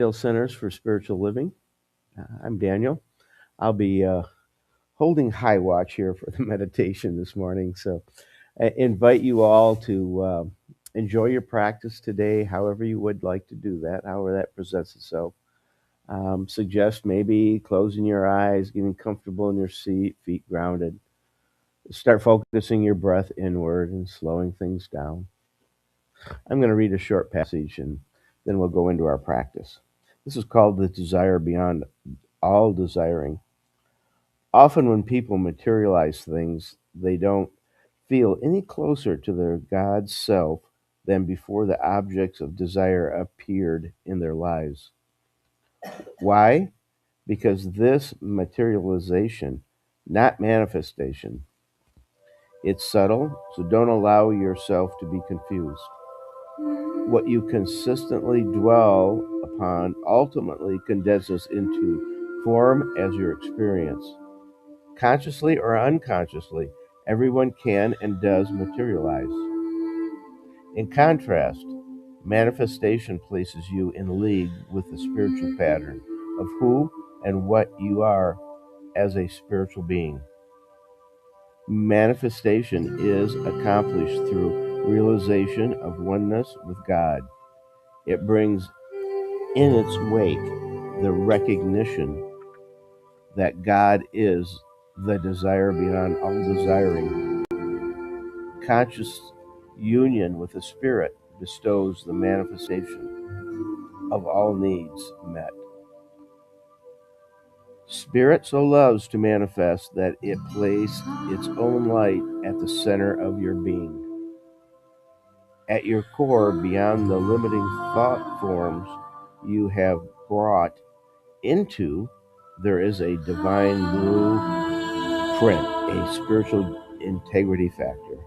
Centers for Spiritual Living. I'm Daniel. I'll be holding high watch here for the meditation this morning. So I invite you all to enjoy your practice today, however you would like to do that, however that presents itself. Suggest maybe closing your eyes, getting comfortable in your seat, feet grounded. Start focusing your breath inward and slowing things down. I'm going to read a short passage and then we'll go into our practice. This is called The Desire Beyond All Desiring. Often, when people materialize things, they don't feel any closer to their God self than before the objects of desire appeared in their lives. Why? Because this materialization, not manifestation, it's subtle, so don't allow yourself to be confused. What you consistently dwell upon ultimately condenses into form as your experience. Consciously or unconsciously, everyone can and does materialize. In contrast, manifestation places you in league with the spiritual pattern of who and what you are as a spiritual being. Manifestation is accomplished through realization of oneness with God. It brings in its wake the recognition that God is the desire beyond all desiring. Conscious union with the Spirit bestows the manifestation of all needs met. Spirit so loves to manifest that it placed its own light at the center of your being. At your core, beyond the limiting thought forms you have brought into, there is a divine blueprint, a spiritual integrity factor.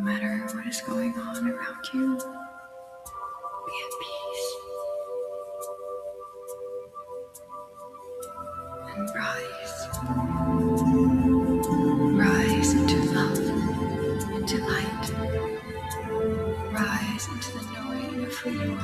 No matter what is going on around you, be at peace and rise. Rise into love, into light. Rise into the knowing of who you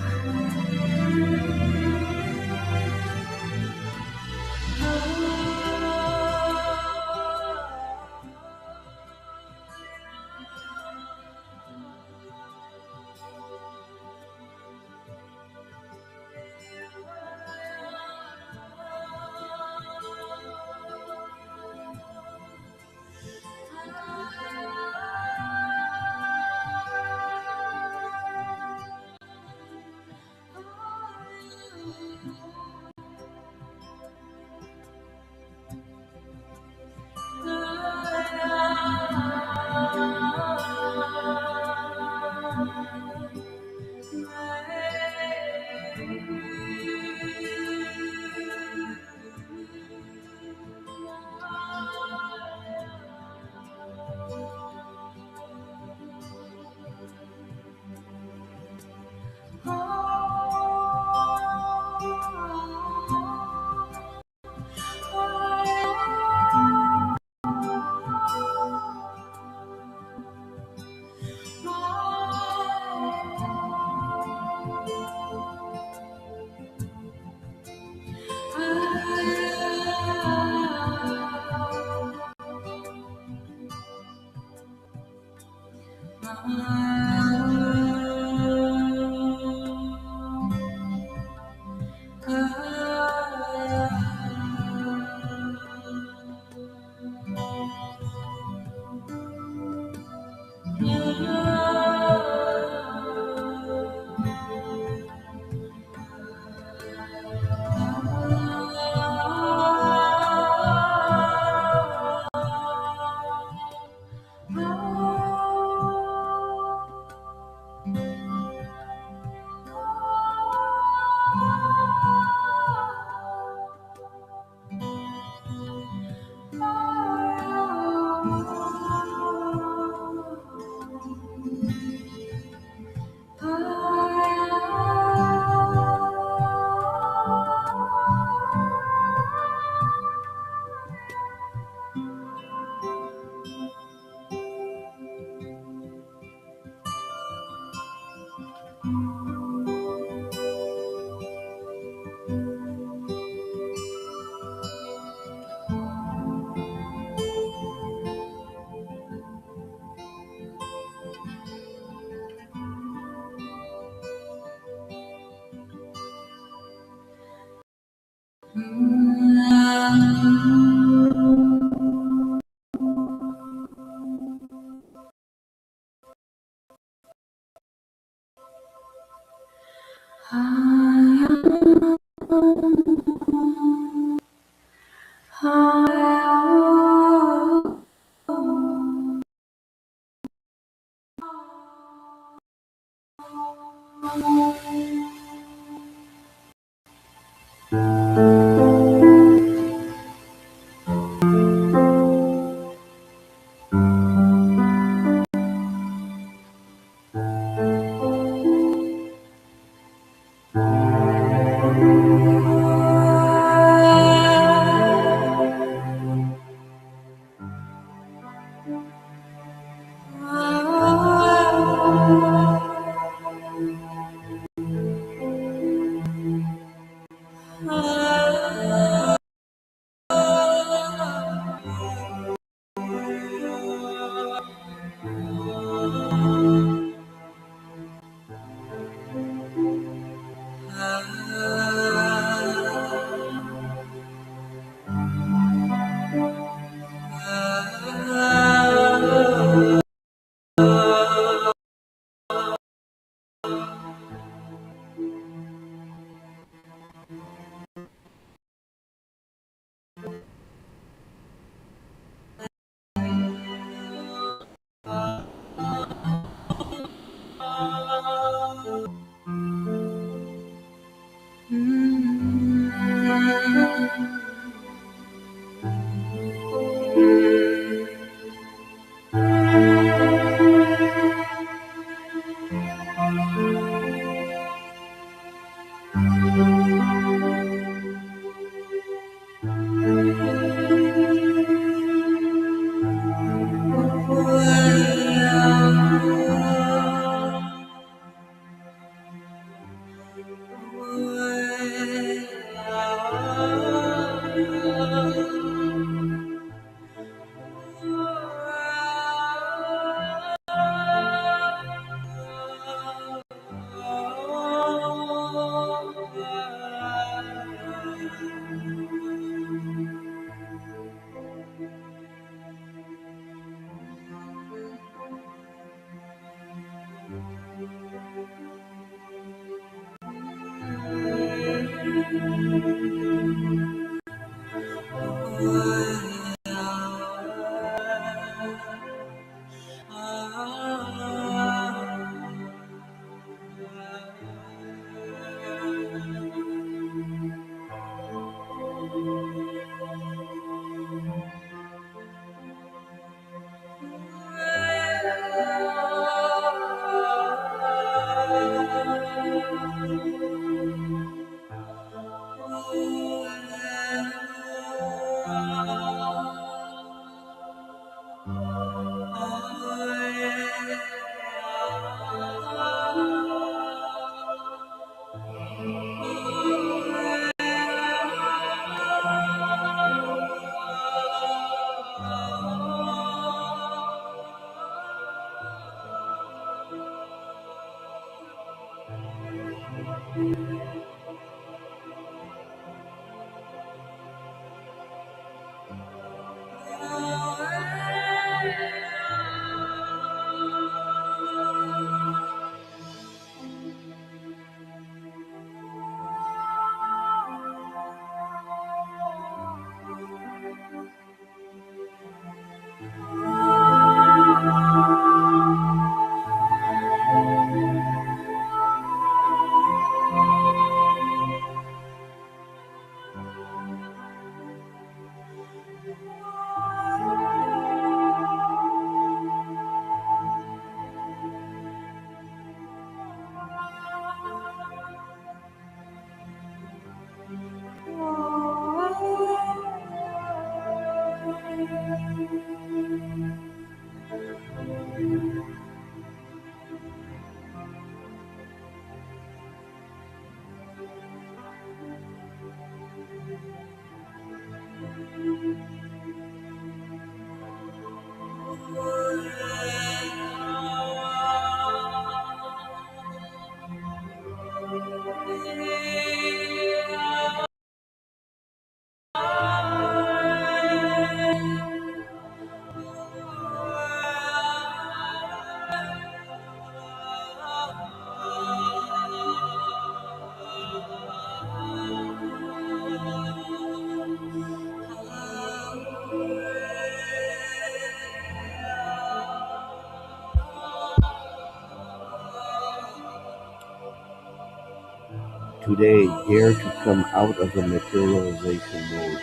Today, dare to come out of the materialization mode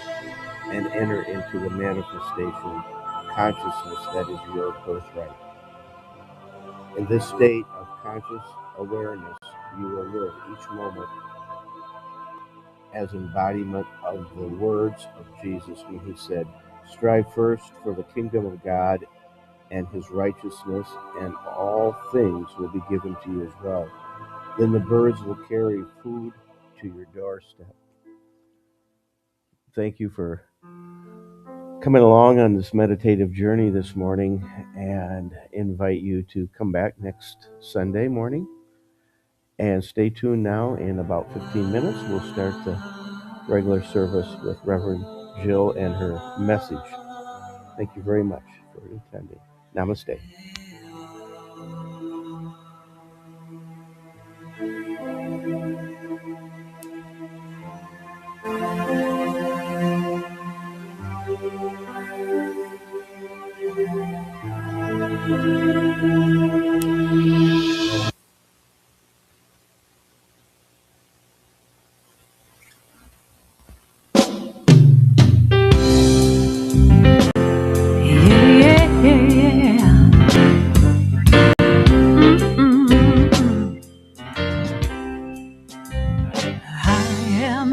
and enter into the manifestation consciousness that is your birthright. In this state of conscious awareness, you will live each moment as embodiment of the words of Jesus when he said, "Strive first for the kingdom of God and his righteousness, and all things will be given to you as well. Then the birds will carry food to your doorstep." Thank you for coming along on this meditative journey this morning, and invite you to come back next Sunday morning. And stay tuned now. In about 15 minutes, we'll start the regular service with Reverend Jill and her message. Thank you very much for attending. Namaste.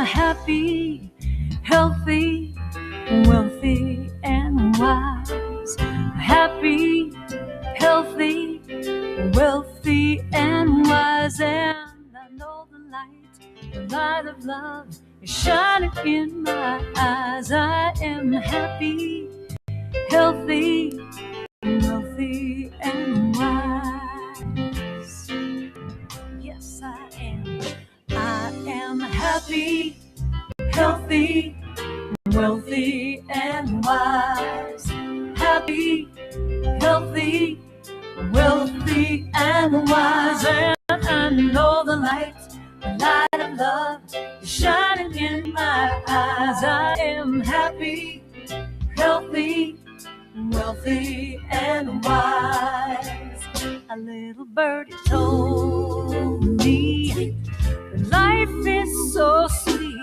Happy, healthy, wealthy, and wise. Happy, healthy, wealthy, and wise. And I know the light of love is shining in my eyes. I am happy, healthy, wealthy, and wise. Yes, I am. I am happy, healthy, wealthy, and wise. Happy, healthy, wealthy, and wise. And I know the light of love is shining in my eyes. I am happy, wealthy and wise. A little birdie told me that life is so sweet.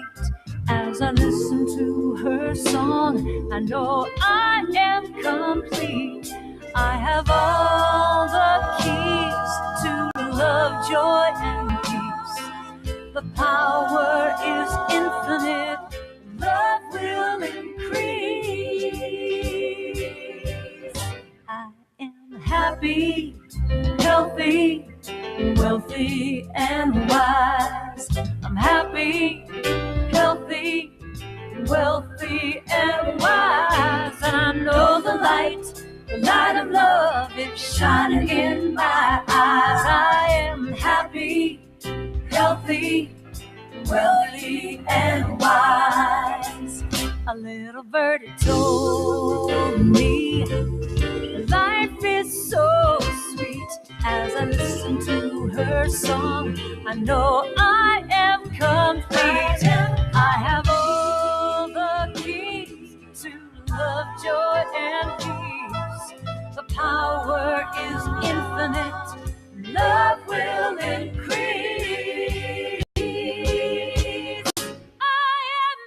As I listen to her song, I know I am complete. I have all the keys to love, joy, and peace. The power is infinite. Love will increase. I am happy, healthy, wealthy, and wise. I'm happy, healthy, wealthy, and wise. And I know the light of love is shining in my eyes. I am happy, healthy, wealthy, and wise. A little birdie told me life is so sweet. As I listen to her song, I know I am complete. I have all the keys to love, joy, and peace. The power is infinite. Love will increase. I am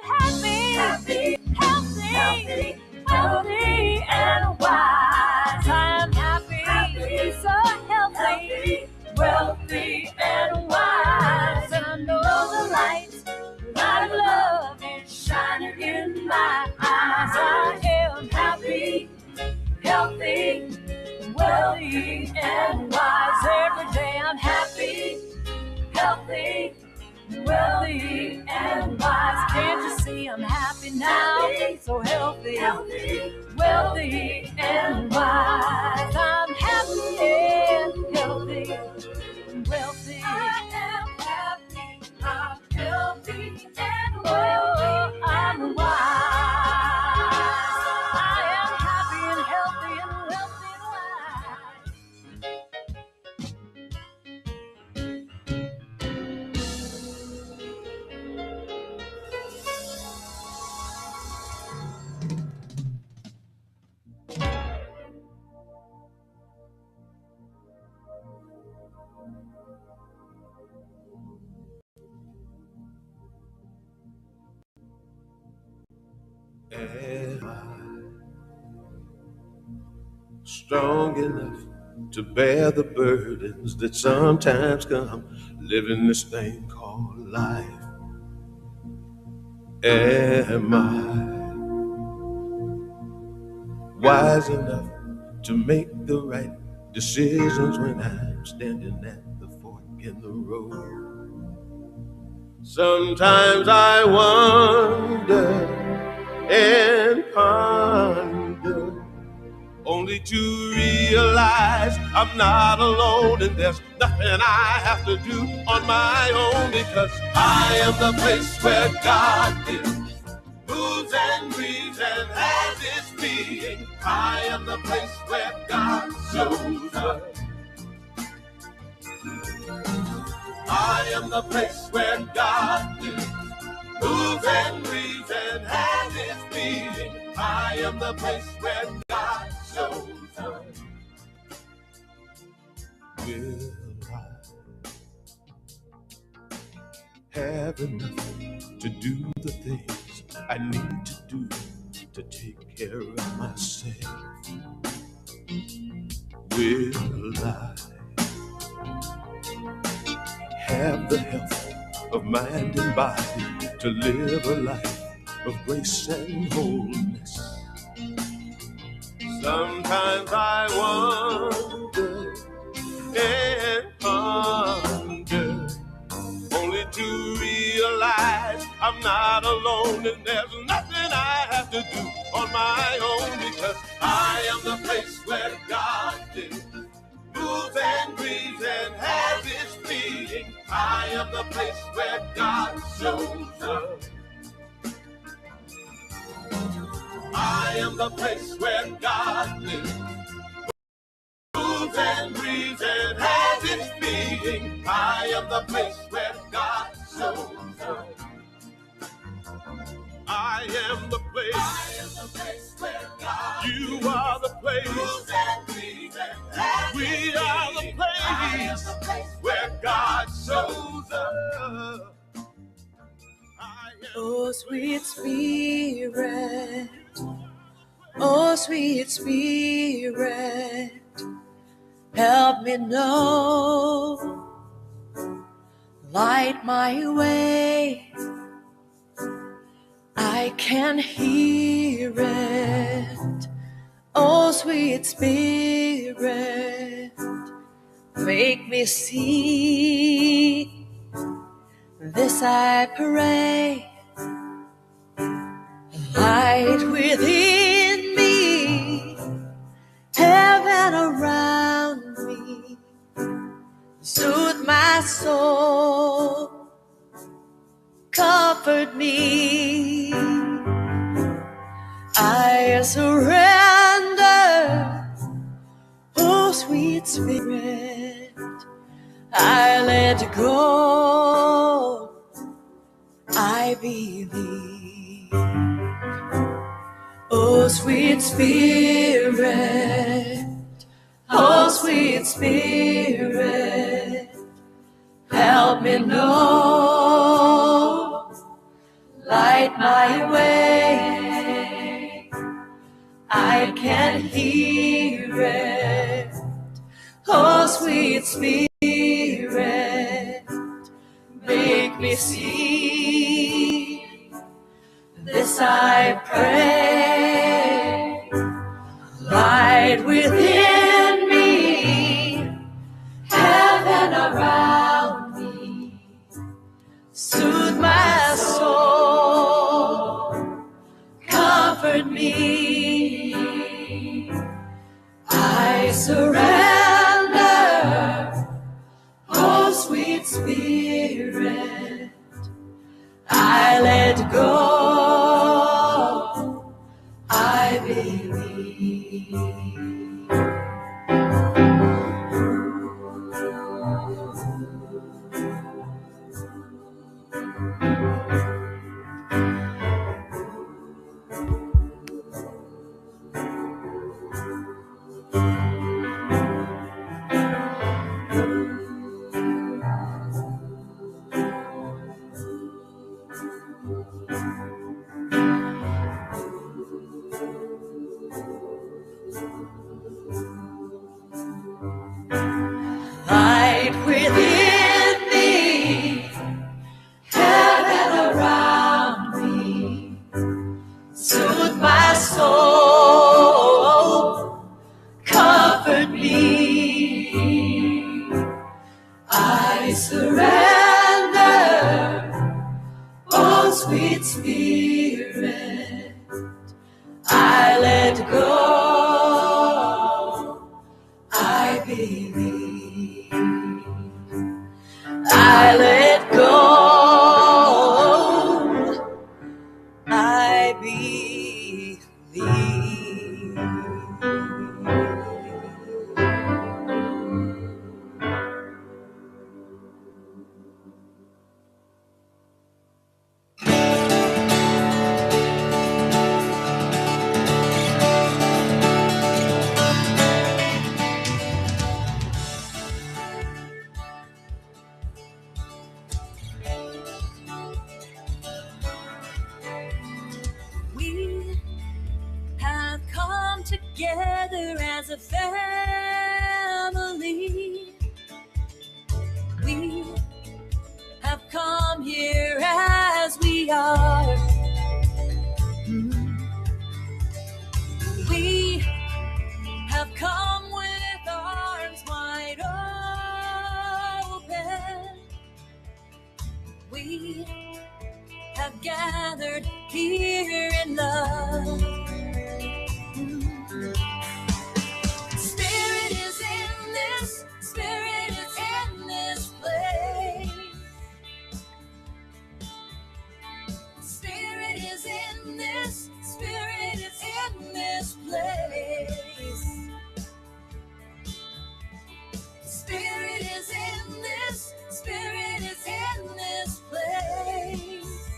happy, healthy, wealthy, and wise. I am happy, so healthy, wealthy, and wise. And I know the light of love is shining in my eyes. I am happy, healthy, wealthy, and wise. Every day I'm happy, healthy, wealthy, and wise. Can't you see I'm happy now? So healthy, wealthy, and wise. I'm happy and healthy, wealthy. I am happy, I'm healthy, and wealthy. I'm wise. I am happy and healthy and wealthy and Am I strong enough to bear the burdens that sometimes come living this thing called life? Am I wise enough to make the right decisions when I'm standing at the fork in the road? Sometimes I wonder and ponder, only to realize I'm not alone and there's nothing I have to do on my own, because I am the place where God lives, moves and breathes and has its being. I am the place where God shows up. I am the place where God lives, moves and breathes and has its being. I am the place where God shows up. Will I have enough to do the things I need to do to take care of myself? Will I have the health of mind and body to live a life of grace and wholeness? Sometimes I wonder and ponder, only to realize I'm not alone and there's nothing I have to do on my own, because I am the place where God lives, moves and breathes and has its being. I am the place where God shows up. I am the place where God lives, moves and breathes and has its being. I am the place where God shows up. I am the place. I am the place where God. You are the place. We are the place where God shows up. Oh, sweet spirit, oh, sweet spirit, help me know, light my way. I can hear it. Oh, sweet spirit, make me see. This I pray. Light within me, heaven around me, soothe my soul, comfort me. I surrender, oh sweet spirit, I let go, I believe. Oh sweet spirit, oh sweet spirit, help me know, light my way. I can hear it. Oh sweet spirit, make me see. This I pray. Light within me, heaven around me, soothe my soul, comfort me. I surrender, oh sweet spirit, I let go, I believe. Light within me, heaven around me, soothe my soul, comfort me. I surrender, oh sweet spirit, I let go, I believe. I let go, I believe. We have come together as a family. We have come here as we are. We have come with arms wide open. We have gathered here in love. Spirit is in this, Spirit is in this place. Spirit is in this, Spirit is in this place. Spirit is in this, Spirit is in this place.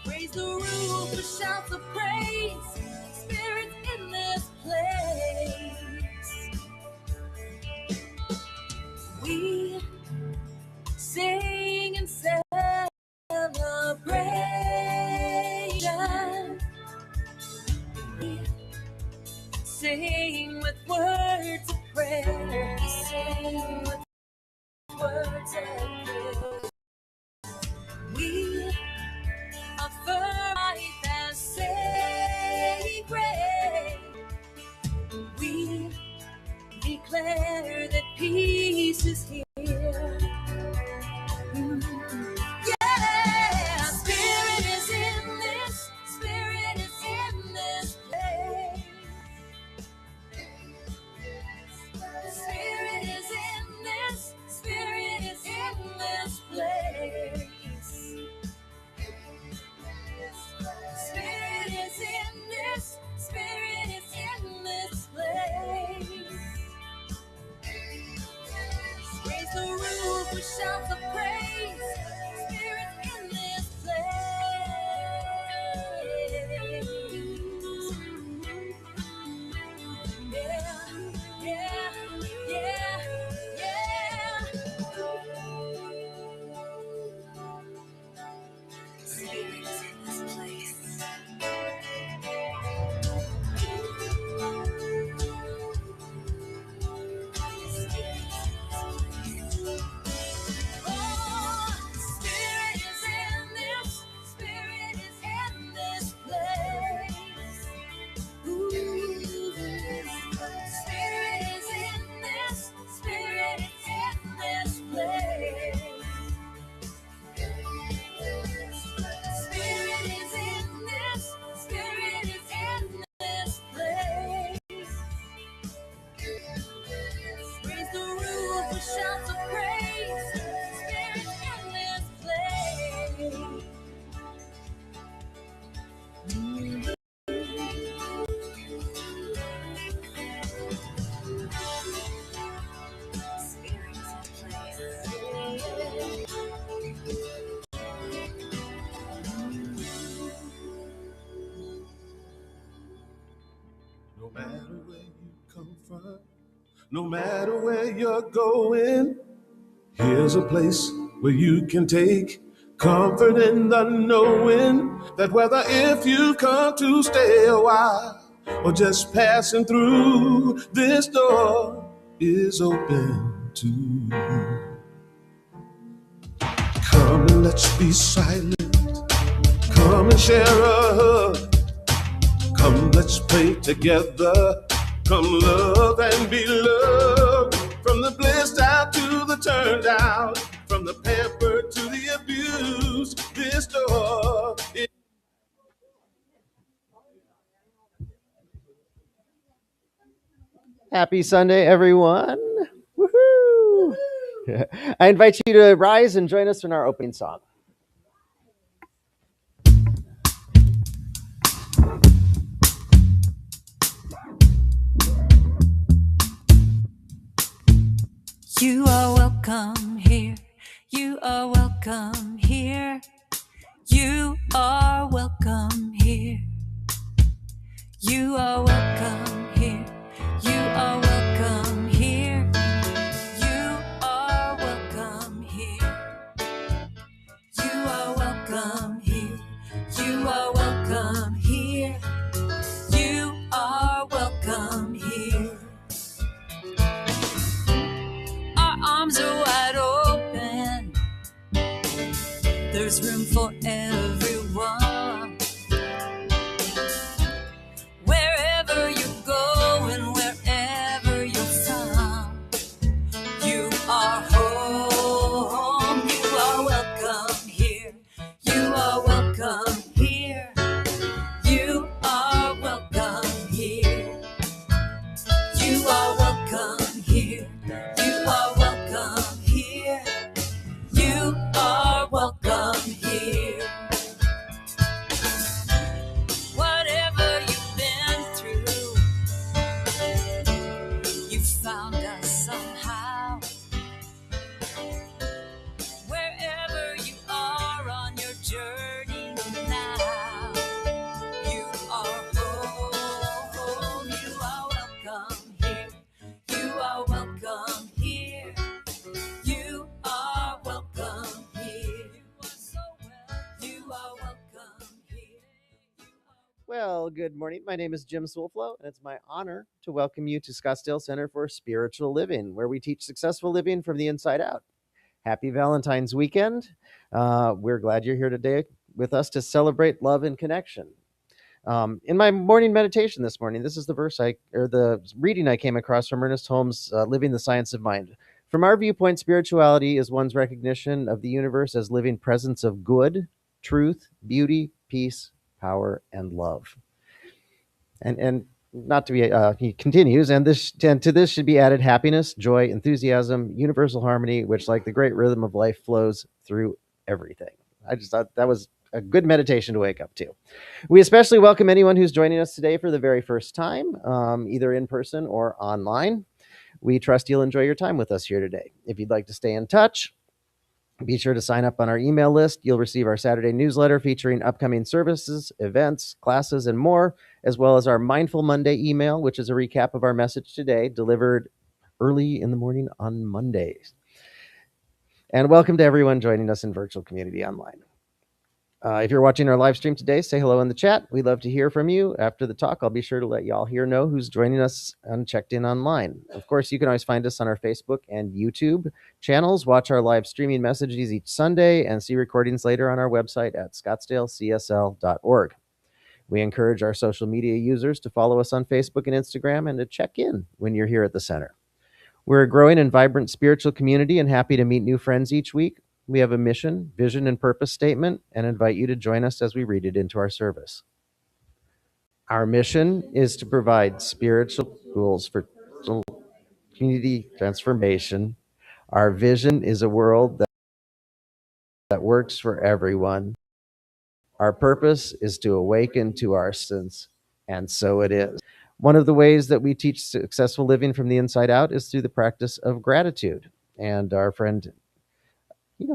Raise the roof with shouts of praise. Spirit's sing with words of prayer. We sing with words of prayer. We affirm life as sacred. We declare that peace is here. Yeah, Spirit is in this, Spirit is in this place. Spirit is in this, Spirit is in this place. Spirit is in this, Spirit is in this place. Raise the roof with shouts of praise. Spirit in this place. Yeah, yeah, yeah, yeah. Spirit is in this place. Spirit is in this, Spirit is in this place. Ooh. Spirit is in this, Spirit is in this place. Spirit is in this, Spirit is in this place. Raise the roof with shouts of praise. Spirit in this place. Spirit is in place. No matter where you come from, no matter where you're going, here's a place where you can take comfort in the knowing that whether if you come to stay a while or just passing through, this door is open to you. Come and let's be silent. Come and share a hug. Come, let's pray together. Come love and be loved. From the blissed out to the turned out, from the pampered to the abused, this door is... Happy Sunday, everyone. Woohoo! I invite you to rise and join us in our opening song. You are welcome here. You are welcome here. You are welcome here. You are welcome here. You are welcome here. You are welcome here. You are welcome here. You are welcome here. You are welcome here. Our arms are wide open. There's room for everyone. Well, good morning. My name is Jim Soulflow, and it's my honor to welcome you to Scottsdale Center for Spiritual Living, where we teach successful living from the inside out. Happy Valentine's weekend. We're glad you're here today with us to celebrate love and connection. In my morning meditation this morning, this is the reading I came across from Ernest Holmes' Living the Science of Mind. From our viewpoint, spirituality is one's recognition of the universe as living presence of good, truth, beauty, peace, power, and love. And not to be he continues, and to this should be added happiness, joy, enthusiasm, universal harmony, which like the great rhythm of life flows through everything. I just thought that was a good meditation to wake up to. We especially welcome anyone who's joining us today for the very first time, either in person or online. We trust you'll enjoy your time with us here today. If you'd like to stay in touch, be sure to sign up on our email list. You'll receive our Saturday newsletter featuring upcoming services, events, classes, and more, as well as our Mindful Monday email, which is a recap of our message today, delivered early in the morning on Mondays. And welcome to everyone joining us in virtual community online. If you're watching our live stream today, say hello in the chat. We'd love to hear from you. After the talk, I'll be sure to let y'all here know who's joining us and checked in online. Of course, you can always find us on our Facebook and YouTube channels, watch our live streaming messages each Sunday, and see recordings later on our website at scottsdalecsl.org. We encourage our social media users to follow us on Facebook and Instagram and to check in when you're here at the center. We're a growing and vibrant spiritual community and happy to meet new friends each week. We have a mission, vision, and purpose statement and invite you to join us as we read it into our service. Our mission is to provide spiritual tools for community transformation. Our vision is a world that works for everyone. Our purpose is to awaken to our sense, and so it is. One of the ways that we teach successful living from the inside out is through the practice of gratitude. And our friend,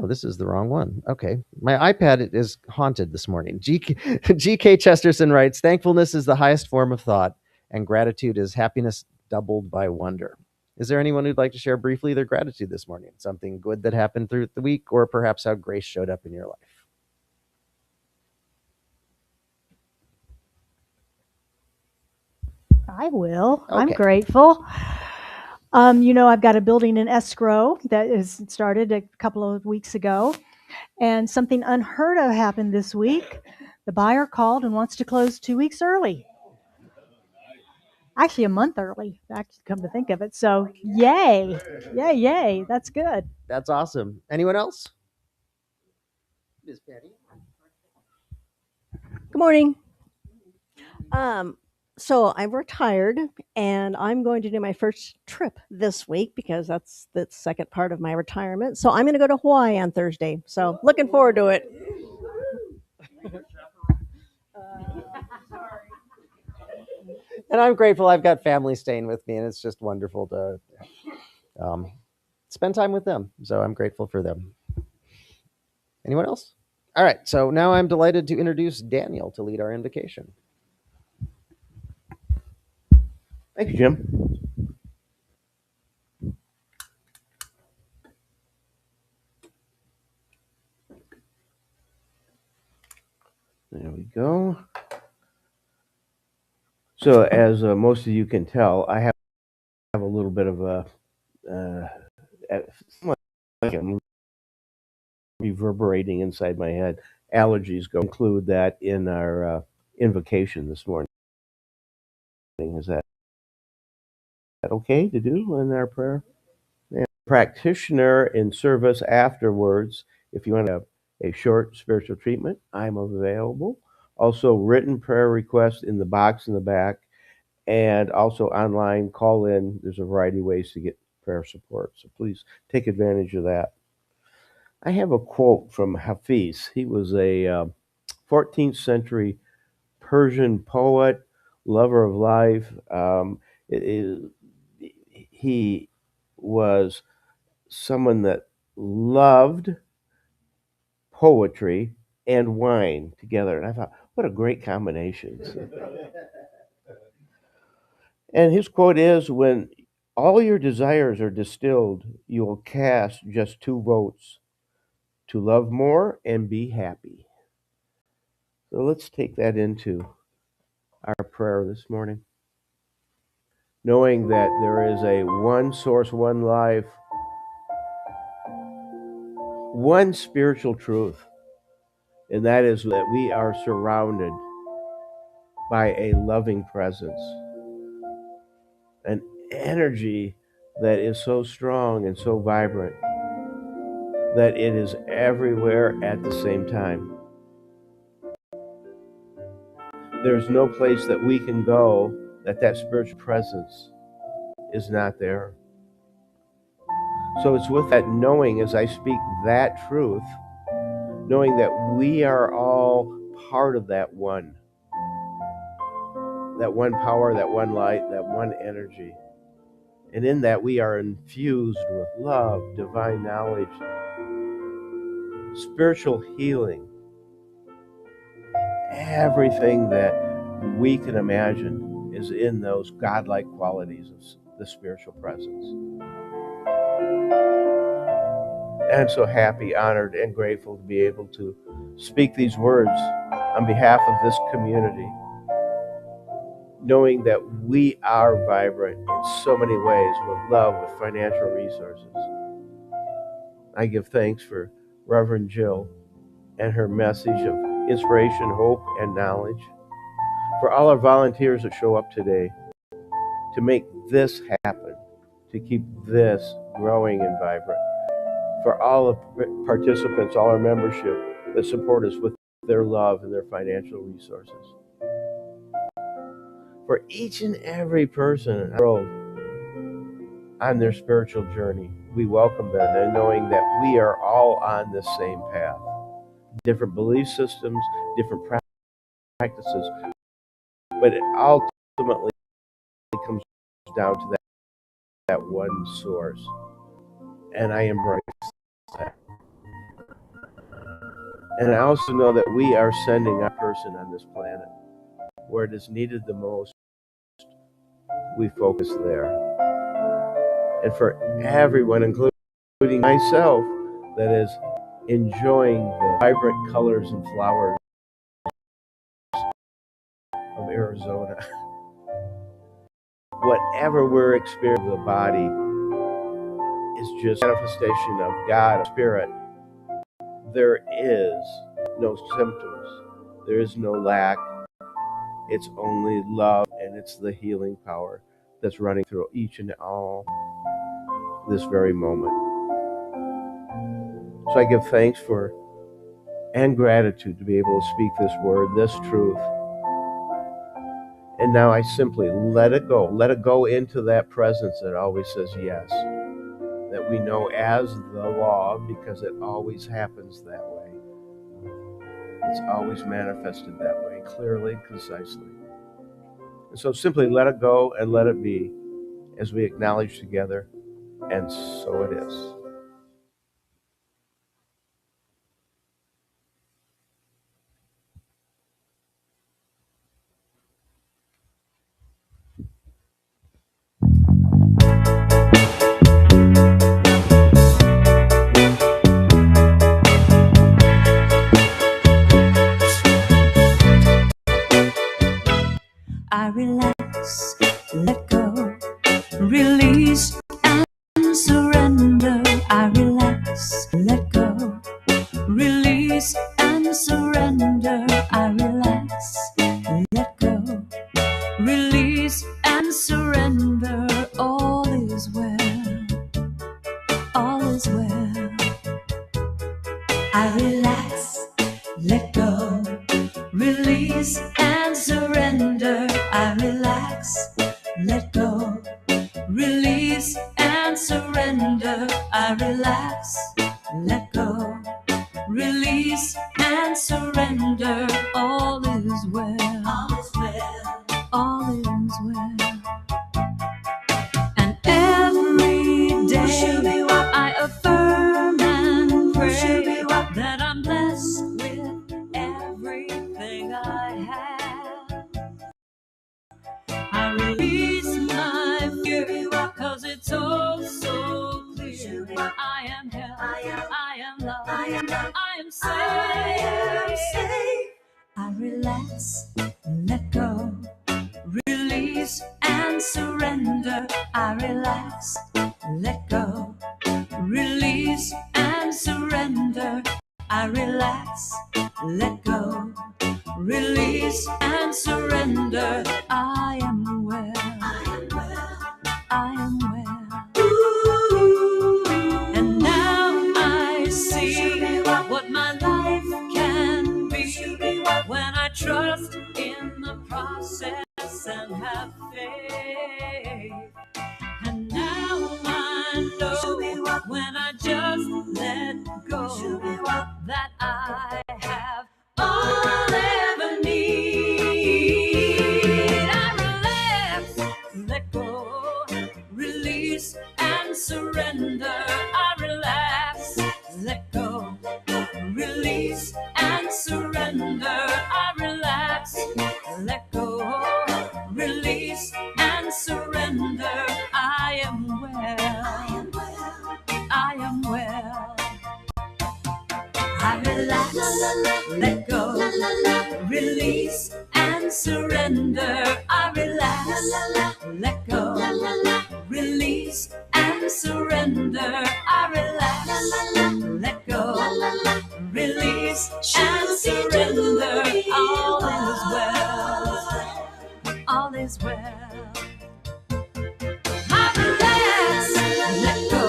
this is the wrong one. Okay. My iPad is haunted this morning. G.K. Chesterton writes, thankfulness is the highest form of thought, and gratitude is happiness doubled by wonder. Is there anyone who'd like to share briefly their gratitude this morning? Something good that happened through the week, or perhaps how grace showed up in your life? I will. Okay. I'm grateful. I've got a building in escrow that is started a couple of weeks ago, and something unheard of happened this week. The buyer called and wants to close 2 weeks early. Actually, a month early, actually, come to think of it. So, yay. Yay. That's good. That's awesome. Anyone else? Miss Patty. Good morning. So I'm retired, and I'm going to do my first trip this week because that's the second part of my retirement. So I'm going to go to Hawaii on Thursday. So looking forward to it. And I'm grateful I've got family staying with me, and it's just wonderful to spend time with them. So I'm grateful for them. Anyone else? All right. So now I'm delighted to introduce Daniel to lead our invocation. Thank you, Jim. There we go. So as most of you can tell, I have a little bit of a like I'm reverberating inside my head. Allergies go include that in our invocation this morning. Is that okay to do in our prayer? And practitioner in service afterwards, if you want a short spiritual treatment, I'm available. Also, written prayer requests in the box in the back, and also online call in. There's a variety of ways to get prayer support, so please take advantage of that. I have a quote from Hafiz. He was a 14th century Persian poet, lover of life. He was someone that loved poetry and wine together. And I thought, what a great combination. And his quote is, when all your desires are distilled, you will cast just 2 votes: to love more and be happy. So let's take that into our prayer this morning, knowing that there is a one source, one life, one spiritual truth, and that is that we are surrounded by a loving presence, an energy that is so strong and so vibrant that it is everywhere at the same time. There's no place that we can go that spiritual presence is not there. So it's with that knowing, as I speak that truth, knowing that we are all part of that one power, that one light, that one energy. And in that we are infused with love, divine knowledge, spiritual healing, everything that we can imagine is in those godlike qualities of the spiritual presence. And I'm so happy, honored, and grateful to be able to speak these words on behalf of this community, knowing that we are vibrant in so many ways with love, with financial resources. I give thanks for Reverend Jill and her message of inspiration, hope, and knowledge, for all our volunteers that show up today to make this happen, to keep this growing and vibrant, for all the participants, all our membership that support us with their love and their financial resources. For each and every person in the world on their spiritual journey, we welcome them, and knowing that we are all on the same path. Different belief systems, different practices, but it ultimately comes down to that one source. And I embrace that. And I also know that we are sending a person on this planet where it is needed the most. We focus there. And for everyone, including myself, that is enjoying the vibrant colors and flowers of Arizona, whatever we're experiencing, the body is just a manifestation of God, Spirit. There is no symptoms. There is no lack. It's only love, and it's the healing power that's running through each and all this very moment. So I give thanks for and gratitude to be able to speak this word, this truth. And now I simply let it go into that presence that always says yes, that we know as the law, because it always happens that way. It's always manifested that way, clearly, concisely. And so simply let it go and let it be as we acknowledge together, and so it is. I relax, let go, release and surrender. I relax, let go, release and surrender. I relax, let go, release and surrender. All is well, all is well. I relax, let go, release and surrender. I relax, let go, release and surrender. I relax, let go, release and surrender. All is well, all is well, all is well. And every day I affirm and pray that I'm blessed with everything I have. I release my fear, cause it's oh so clear. I am held, I am loved, I am safe. I relax, let go, relax, let go, release and surrender. I relax, let go, release and surrender. I am well. I am well. I am well. And now I see what my life can be when I trust in the process and have faith. And now I know when I just let go that I have all I'll ever need. I relax, let go, release and surrender. I relax, let go, release and surrender. I relax, let go, release and surrender. I am well. I am well. I am well. I relax, let go, release and surrender. I relax, let go, release and surrender. I relax, let go, release and surrender. All is well. All is well. I relax, let go,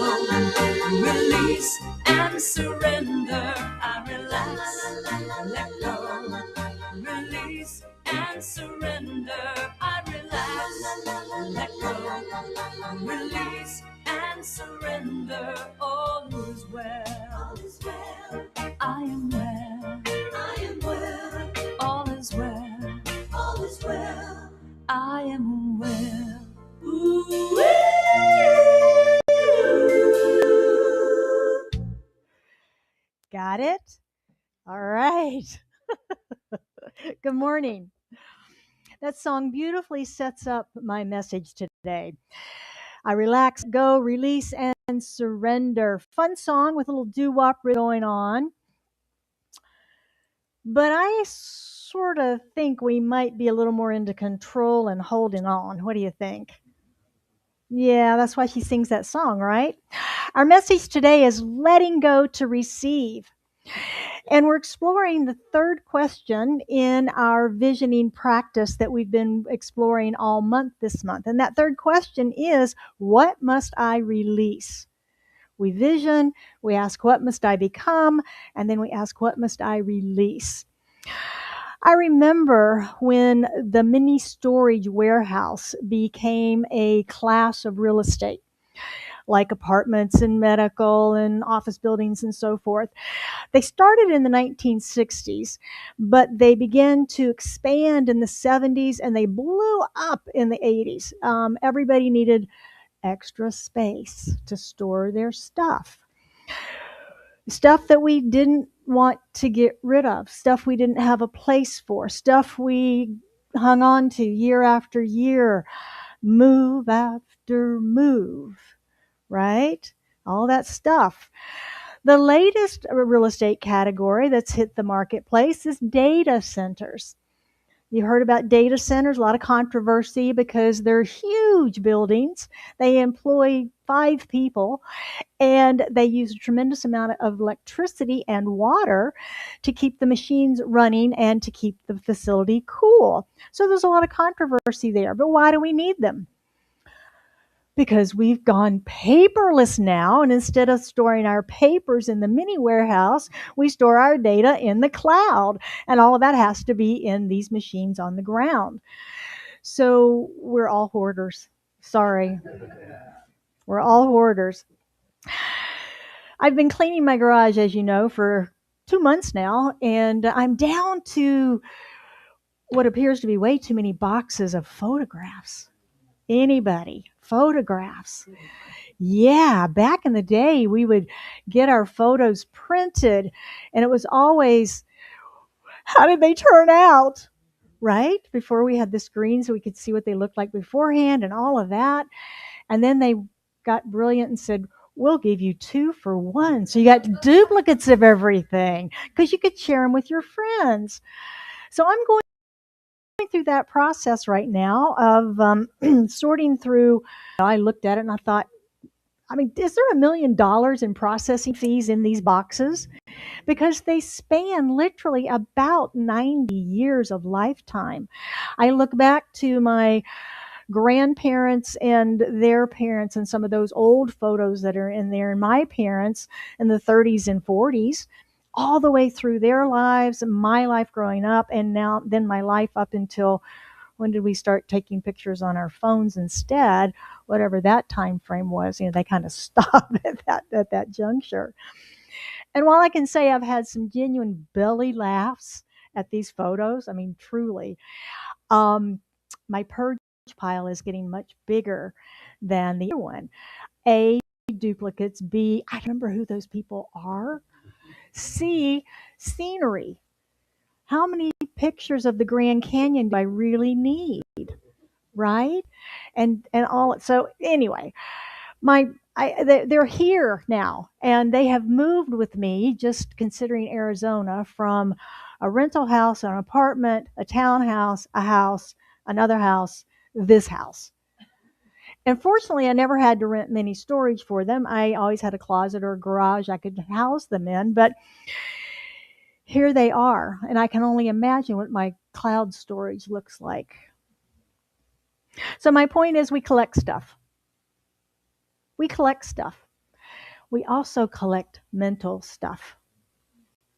release and surrender. I relax, let go, release and surrender. I relax, let go, release and surrender. All is well. All is well. I am well. I am well. All is well. All is well. I am well. Ooh. Got it? All right. Good morning. That song beautifully sets up my message today. I relax, go, release, and surrender. Fun song with a little doo-wop going on. But I sort of think we might be a little more into control and holding on. What do you think? Yeah, that's why she sings that song, right? Our message today is letting go to receive. And we're exploring the third question in our visioning practice that we've been exploring all month this month. And that third question is, what must I release? We vision, we ask, what must I become? And then we ask, what must I release? I remember when the mini storage warehouse became a class of real estate, like apartments and medical and office buildings and so forth. They started in the 1960s, but they began to expand in the 70s and they blew up in the 80s. Everybody needed extra space to store their stuff. Stuff that we didn't want to get rid of, stuff we didn't have a place for, stuff we hung on to year after year, move after move, right? All that stuff. The latest real estate category that's hit the marketplace is data centers. You heard about data centers, a lot of controversy because they're huge buildings. They employ 5 people and they use a tremendous amount of electricity and water to keep the machines running and to keep the facility cool. So there's a lot of controversy there. But why do we need them? Because we've gone paperless now, and instead of storing our papers in the mini warehouse, we store our data in the cloud, and all of that has to be in these machines on the ground. So we're all hoarders. Sorry. We're all hoarders. I've been cleaning my garage, as you know, for 2 months now, and I'm down to what appears to be way too many boxes of photographs. Anybody? Photographs. Yeah, back in the day, we would get our photos printed, and it was always, how did they turn out? Right? Before we had the screens, so we could see what they looked like beforehand and all of that. And then they got brilliant and said, we'll give you 2 for 1. So you got duplicates of everything because you could share them with your friends. So I'm going through that process right now of sorting through. I looked at it and I thought, I mean, is there $1 million in processing fees in these boxes? Because they span literally about 90 years of lifetime. I look back to my grandparents and their parents and some of those old photos that are in there, and my parents in the 30s and 40s, all the way through their lives, my life growing up, and now then my life up until when did we start taking pictures on our phones instead, whatever that time frame was. They kind of stopped at that juncture. And while I can say I've had some genuine belly laughs at these photos, I mean, truly, um, my purge pile is getting much bigger than the other one. A, duplicates. B, I don't remember who those people are. C, scenery. How many pictures of the Grand Canyon do I really need? Right? And all. So anyway, they're here now, and they have moved with me, just considering Arizona, from a rental house, an apartment, a townhouse, a house, another house, this house. And fortunately, I never had to rent many storage for them. I always had a closet or a garage I could house them in, but here they are, and I can only imagine what my cloud storage looks like. So my point is, we collect stuff. We collect stuff. We also collect mental stuff.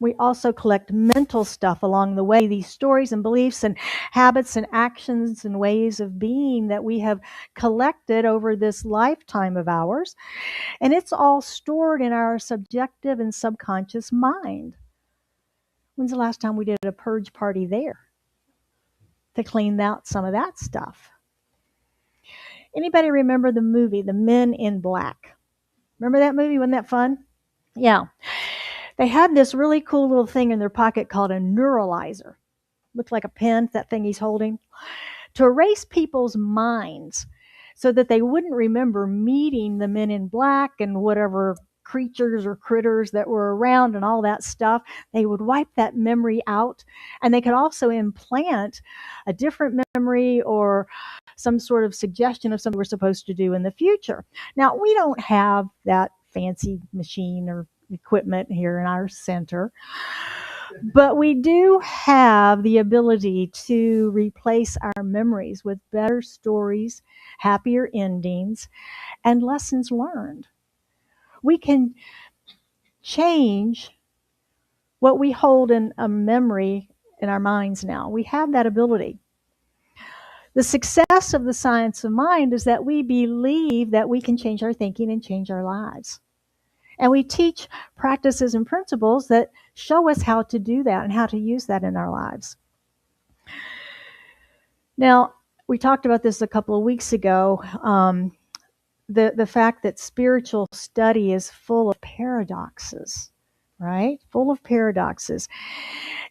We also collect mental stuff along the way, these stories and beliefs and habits and actions and ways of being that we have collected over this lifetime of ours. And it's all stored in our subjective and subconscious mind. When's the last time we did a purge party there to clean out some of that stuff? Anybody remember the movie, The Men in Black? Remember that movie? Wasn't that fun? Yeah. They had this really cool little thing in their pocket called a neuralizer. Looked like a pen, that thing he's holding, to erase people's minds so that they wouldn't remember meeting the men in black and whatever creatures or critters that were around and all that stuff. They would wipe that memory out, and they could also implant a different memory or some sort of suggestion of something we're supposed to do in the future. Now, we don't have that fancy machine or equipment here in our center, but we do have the ability to replace our memories with better stories, happier endings, and lessons learned. We can change what we hold in a memory in our minds now. We have that ability. The success of the science of mind is that we believe that we can change our thinking and change our lives. And we teach practices and principles that show us how to do that and how to use that in our lives. Now, we talked about this a couple of weeks ago, the fact that spiritual study is full of paradoxes, right? Full of paradoxes.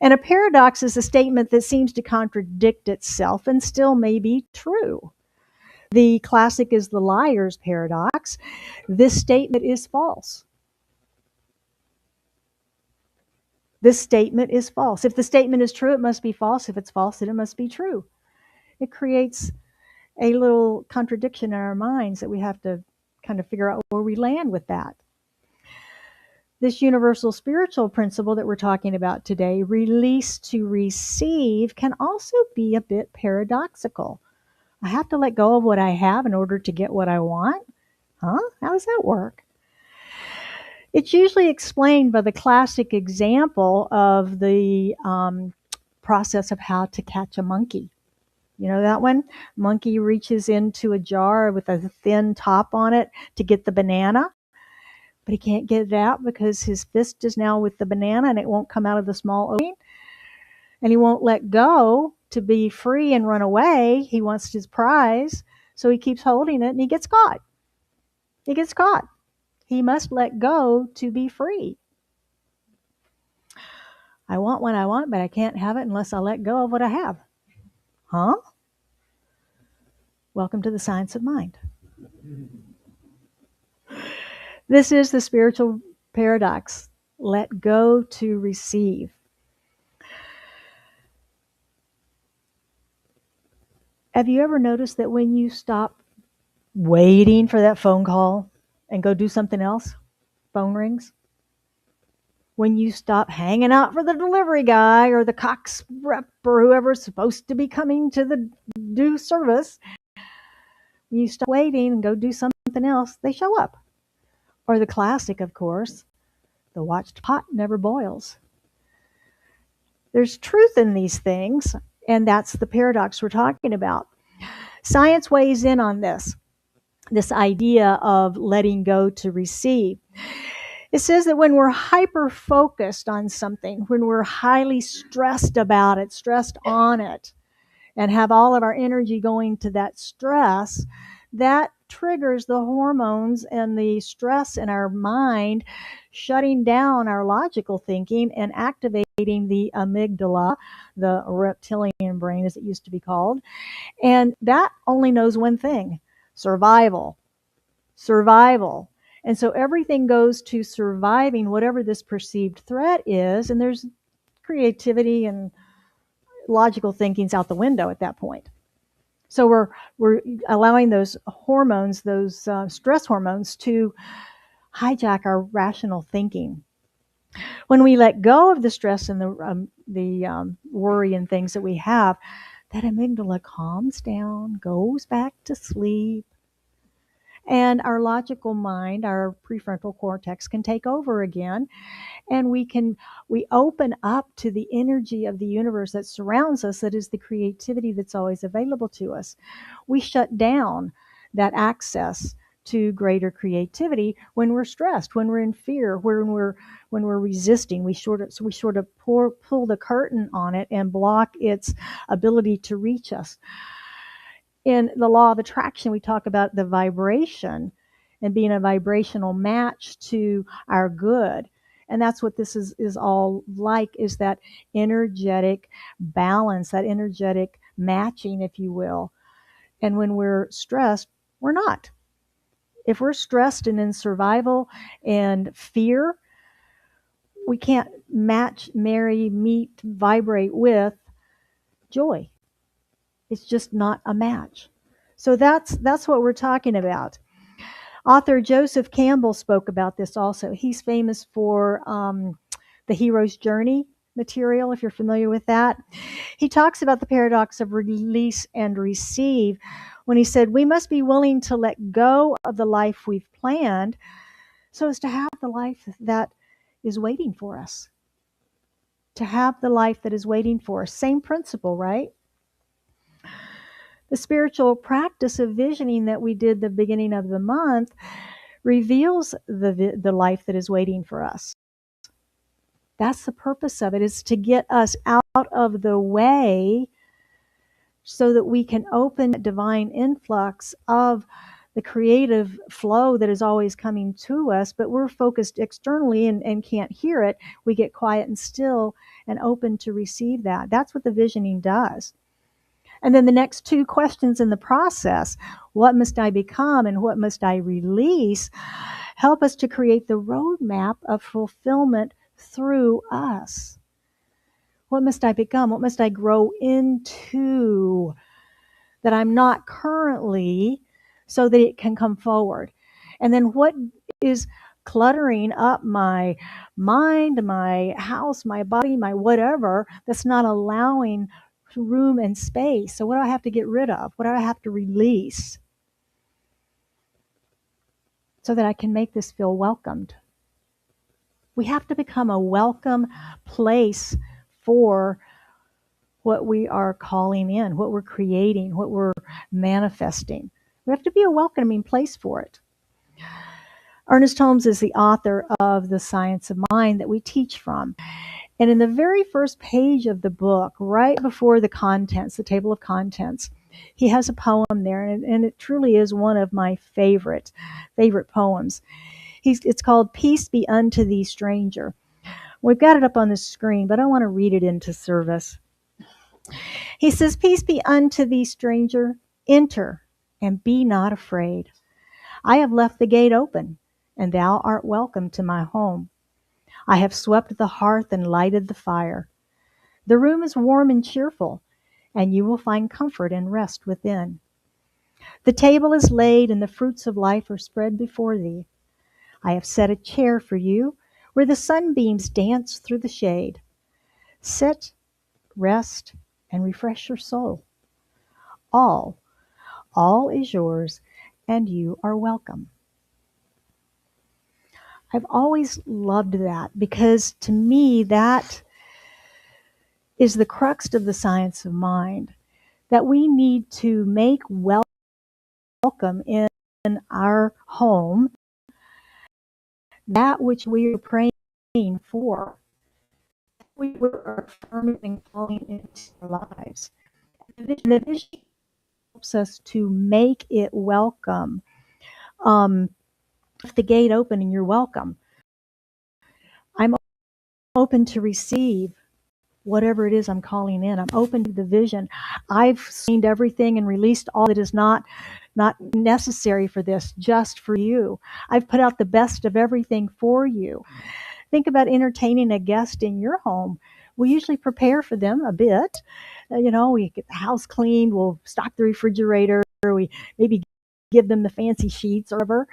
And a paradox is a statement that seems to contradict itself and still may be true. The classic is the liar's paradox. This statement is false. This statement is false. If the statement is true, it must be false. If it's false, then it must be true. It creates a little contradiction in our minds that we have to kind of figure out where we land with that. This universal spiritual principle that we're talking about today, release to receive, can also be a bit paradoxical. I have to let go of what I have in order to get what I want? Huh? How does that work? It's usually explained by the classic example of the process of how to catch a monkey. You know that one? Monkey reaches into a jar with a thin top on it to get the banana, but he can't get it out because his fist is now with the banana and it won't come out of the small opening. And he won't let go to be free and run away. He wants his prize, so he keeps holding it and he gets caught. He gets caught. He must let go to be free. I want what I want, but I can't have it unless I let go of what I have. Huh? Welcome to the science of mind. This is the spiritual paradox. Let go to receive. Have you ever noticed that when you stop waiting for that phone call and go do something else. Phone rings. When you stop hanging out for the delivery guy or the Cox rep or whoever's supposed to be coming to the do service, when you stop waiting and go do something else, they show up. Or the classic, of course, the watched pot never boils. There's truth in these things, and that's the paradox we're talking about. Science weighs in on this idea of letting go to receive. It says that when we're hyper focused on something, when we're highly stressed about it, stressed on it, and have all of our energy going to that stress, that triggers the hormones and the stress in our mind, shutting down our logical thinking and activating the amygdala, the reptilian brain as it used to be called. And that only knows one thing: survival. Survival. And so everything goes to surviving whatever this perceived threat is, and there's creativity and logical thinking's out the window at that point. So we're allowing those hormones, those stress hormones, to hijack our rational thinking. When we let go of the stress and the worry and things that we have, that amygdala calms down, goes back to sleep, and our logical mind, our prefrontal cortex, can take over again, and we open up to the energy of the universe that surrounds us, that is the creativity that's always available to us. We shut down that access to greater creativity when we're stressed, when we're in fear, when we're resisting. We sort of pull the curtain on it and block its ability to reach us. In the law of attraction, we talk about the vibration and being a vibrational match to our good. And that's what this is all like, is that energetic balance, that energetic matching, if you will. And when we're stressed, we're not. If we're stressed and in survival and fear, we can't match, marry, meet, vibrate with joy. It's just not a match. So that's what we're talking about. Author Joseph Campbell spoke about this also. He's famous for the hero's journey material, if you're familiar with that. He talks about the paradox of release and receive when he said, we must be willing to let go of the life we've planned so as to have the life that is waiting for us. To have the life that is waiting for us. Same principle, right? The spiritual practice of visioning that we did the beginning of the month reveals the life that is waiting for us. That's the purpose of it, is to get us out of the way so that we can open divine influx of the creative flow that is always coming to us, but we're focused externally and can't hear it. We get quiet and still and open to receive that. That's what the visioning does. And then the next two questions in the process, what must I become and what must I release, help us to create the roadmap of fulfillment through us. What must I become? What must I grow into that I'm not currently, so that it can come forward? And then what is cluttering up my mind, my house, my body, my whatever, that's not allowing room and space? So what do I have to get rid of? What do I have to release so that I can make this feel welcomed? We have to become a welcome place for what we are calling in, what we're creating, what we're manifesting. We have to be a welcoming place for it. Ernest Holmes is the author of The Science of Mind that we teach from. And in the very first page of the book, right before the contents, the table of contents, he has a poem there, and it truly is one of my favorite poems. It's called Peace Be Unto Thee, Stranger. We've got it up on the screen, but I want to read it into service. He says, Peace be unto thee, stranger. Enter, and be not afraid. I have left the gate open, and thou art welcome to my home. I have swept the hearth and lighted the fire. The room is warm and cheerful, and you will find comfort and rest within. The table is laid, and the fruits of life are spread before thee. I have set a chair for you where the sunbeams dance through the shade. Sit, rest, and refresh your soul. All, all is yours, and you are welcome. I've always loved that because to me that is the crux of the science of mind, that we need to make welcome in our home that which we are praying for. We are affirming and calling into our lives. The vision helps us to make it welcome. The gate open and you're welcome. I'm open to receive whatever it is I'm calling in. I'm open to the vision. I've seen everything and released all that is not necessary for this, just for you. I've put out the best of everything for you. Think about entertaining a guest in your home. We usually prepare for them a bit. We get the house cleaned, we'll stock the refrigerator, we maybe give them the fancy sheets or whatever.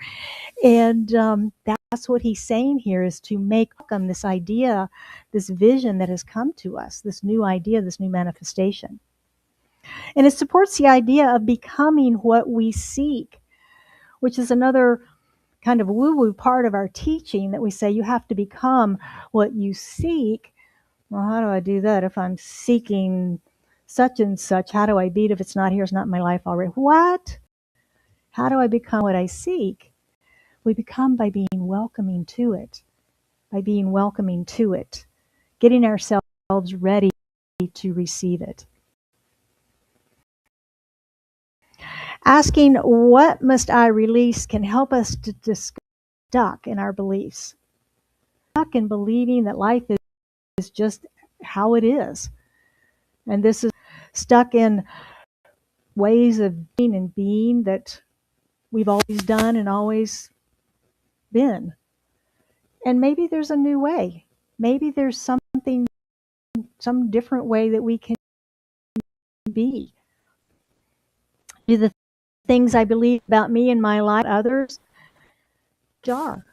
And that's what he's saying here, is to make welcome this idea, this vision that has come to us, this new idea, this new manifestation. And it supports the idea of becoming what we seek, which is another kind of woo-woo part of our teaching, that we say you have to become what you seek. Well, how do I do that if I'm seeking such and such? How do I beat if it's not here? It's not in my life already. What? How do I become what I seek? We become by being welcoming to it, getting ourselves ready to receive it. Asking, what must I release, can help us to stuck in our beliefs, stuck in believing that life is just how it is. And this is stuck in ways of being that we've always done and always been. And maybe there's a new way. Maybe there's some different way that we can be. Do the things I believe about me and my life, others, jar?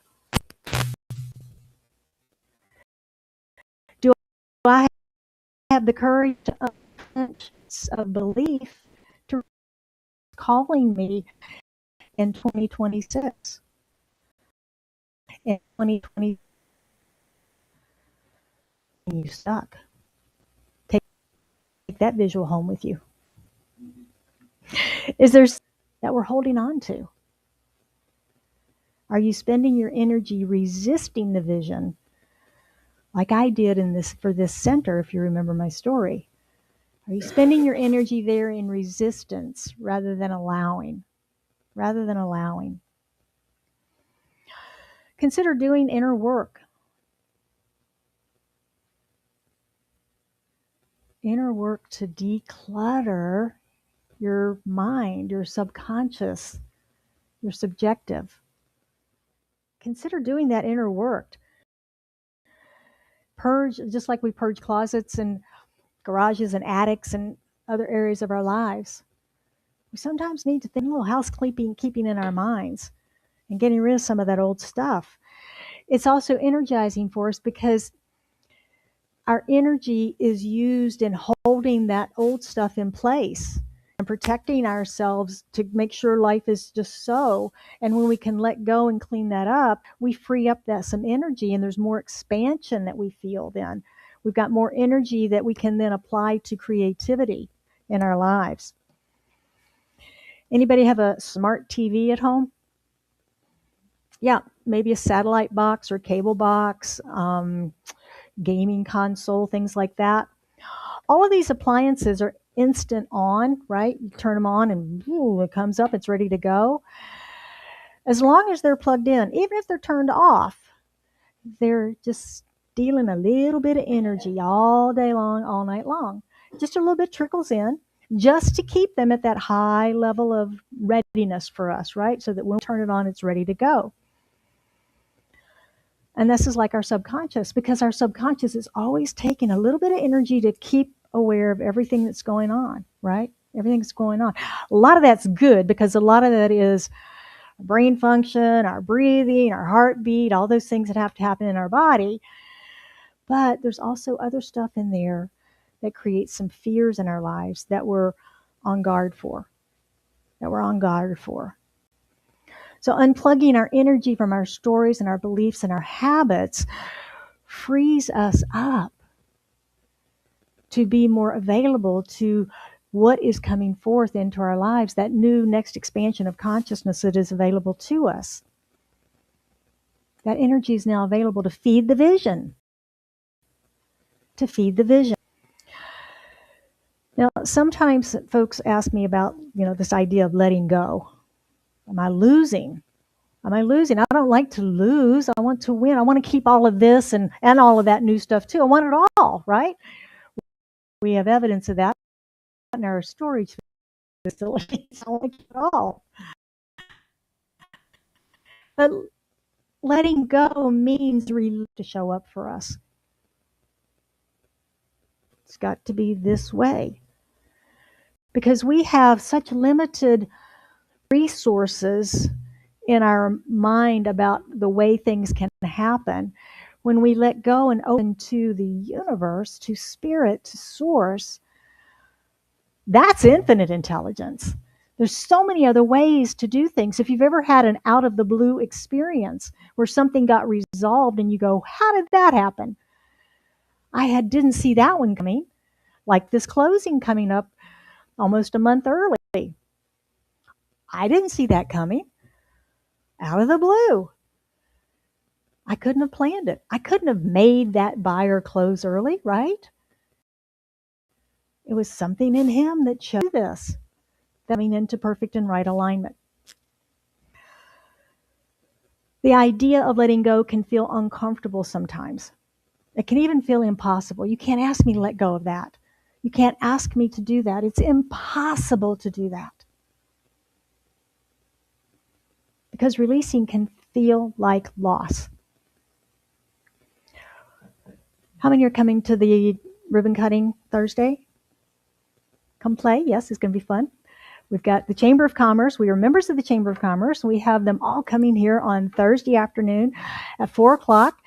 Do I have the courage of belief to calling me in 2026? In 2020, you stuck. Take that visual home with you. Is there that we're holding on to? Are you spending your energy resisting the vision, like I did for this center, if you remember my story? Are you spending your energy there in resistance rather than allowing? Consider doing inner work. Inner work to declutter your mind, your subconscious, your subjective. Consider doing that inner work. Purge, just like we purge closets and garages and attics and other areas of our lives. We sometimes need to think a little housekeeping in our minds and getting rid of some of that old stuff. It's also energizing for us because our energy is used in holding that old stuff in place and protecting ourselves to make sure life is just so. And when we can let go and clean that up, we free up some energy, and there's more expansion that we feel then. We've got more energy that we can then apply to creativity in our lives. Anybody have a smart TV at home? Yeah, maybe a satellite box or cable box, gaming console, things like that. All of these appliances are instant on, right? You turn them on and it comes up, it's ready to go. As long as they're plugged in, even if they're turned off, they're just stealing a little bit of energy all day long, all night long. Just a little bit trickles in, just to keep them at that high level of readiness for us, right? So that when we turn it on, it's ready to go. And this is like our subconscious, because our subconscious is always taking a little bit of energy to keep aware of everything that's going on, right? Everything's going on. A lot of that's good, because a lot of that is brain function, our breathing, our heartbeat, all those things that have to happen in our body. But there's also other stuff in there that creates some fears in our lives that we're on guard for. So unplugging our energy from our stories and our beliefs and our habits frees us up to be more available to what is coming forth into our lives, that new next expansion of consciousness that is available to us. That energy is now available to feed the vision. Now, sometimes folks ask me about, this idea of letting go. Am I losing? I don't like to lose. I want to win. I want to keep all of this and all of that new stuff too. I want it all, right? We have evidence of that in our storage facilities. I want to keep it all. But letting go means to show up for us. It's got to be this way. Because we have such limited resources in our mind about the way things can happen. When we let go and open to the universe, to spirit, to source, that's infinite intelligence. There's so many other ways to do things. If you've ever had an out of the blue experience where something got resolved and you go, how did that happen? Didn't see that one coming. Like this closing coming up almost a month early. I didn't see that coming. Out of the blue. I couldn't have planned it. I couldn't have made that buyer close early, right? It was something in him that chose this, coming into perfect and right alignment. The idea of letting go can feel uncomfortable sometimes. It can even feel impossible. You can't ask me to let go of that. You can't ask me to do that. It's impossible to do that. Because releasing can feel like loss. How many are coming to the ribbon cutting Thursday? Come play. Yes, it's going to be fun. We've got the Chamber of Commerce. We are members of the Chamber of Commerce. We have them all coming here on Thursday afternoon at 4 o'clock,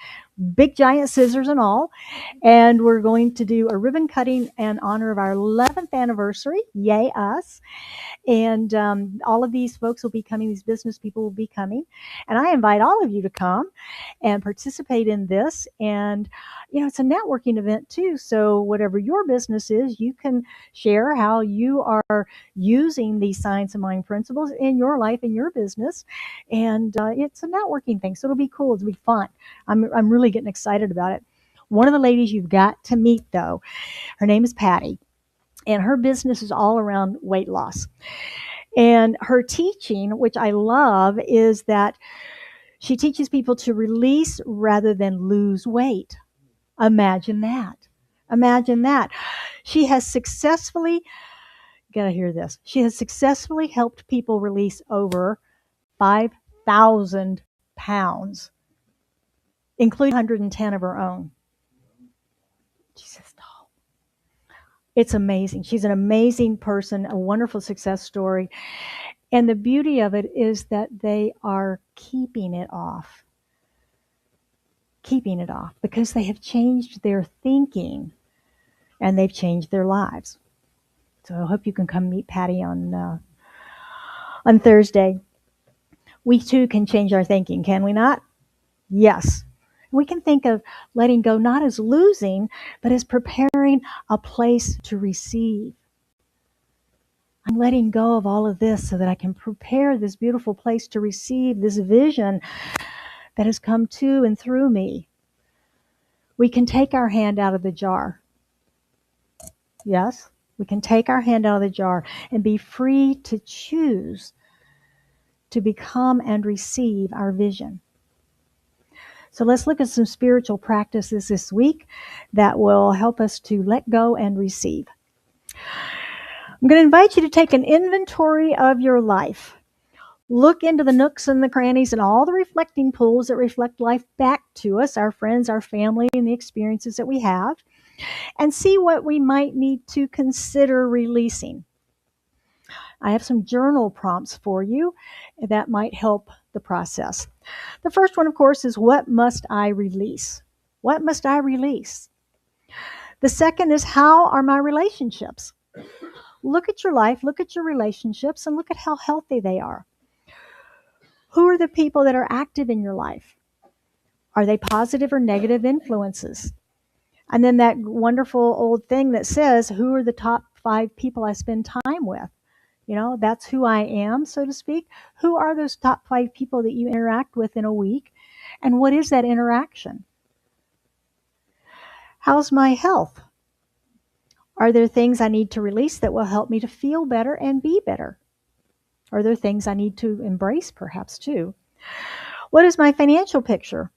big giant scissors and all. And we're going to do a ribbon cutting in honor of our 11th anniversary. Yay, us. And all of these folks will be coming. These business people will be coming. And I invite all of you to come and participate in this. And, it's a networking event too. So whatever your business is, you can share how you are using these science of mind principles in your life, in your business. And it's a networking thing. So it'll be cool. It'll be fun. I'm really getting excited about it. One of the ladies you've got to meet, though, her name is Patty. And her business is all around weight loss. And her teaching, which I love, is that she teaches people to release rather than lose weight. Imagine that. She has successfully, gotta hear this, she has successfully helped people release over 5,000 pounds, including 110 of her own. She says, oh. It's amazing. She's an amazing person, a wonderful success story. And the beauty of it is that they are keeping it off because they have changed their thinking and they've changed their lives. So I hope you can come meet Patty on Thursday. We too can change our thinking, can we not? Yes. We can think of letting go not as losing, but as preparing a place to receive. I'm letting go of all of this so that I can prepare this beautiful place to receive this vision that has come to and through me. We can take our hand out of the jar. Yes, we can take our hand out of the jar and be free to choose to become and receive our vision. So let's look at some spiritual practices this week that will help us to let go and receive. I'm going to invite you to take an inventory of your life. Look into the nooks and the crannies and all the reflecting pools that reflect life back to us, our friends, our family, and the experiences that we have, and see what we might need to consider releasing. I have some journal prompts for you that might help the process. The first one, of course, is what must I release? What must I release? The second is how are my relationships? Look at your life, look at your relationships, and look at how healthy they are. Who are the people that are active in your life? Are they positive or negative influences? And then that wonderful old thing that says, who are the top 5 people I spend time with? You know, that's who I am, so to speak. Who are those top 5 people that you interact with in a week? And what is that interaction? How's my health? Are there things I need to release that will help me to feel better and be better? Are there things I need to embrace, perhaps, too? What is my financial picture?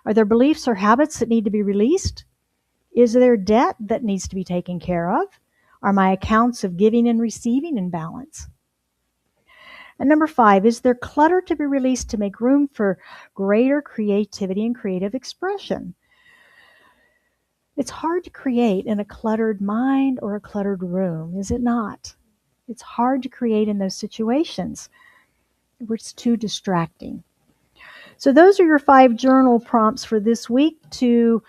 Are there beliefs or habits that need to be released? Is there debt that needs to be taken care of? Are my accounts of giving and receiving in balance? And number 5, is there clutter to be released to make room for greater creativity and creative expression? It's hard to create in a cluttered mind or a cluttered room, is it not? It's hard to create in those situations where it's too distracting. So those are your 5 journal prompts for this week to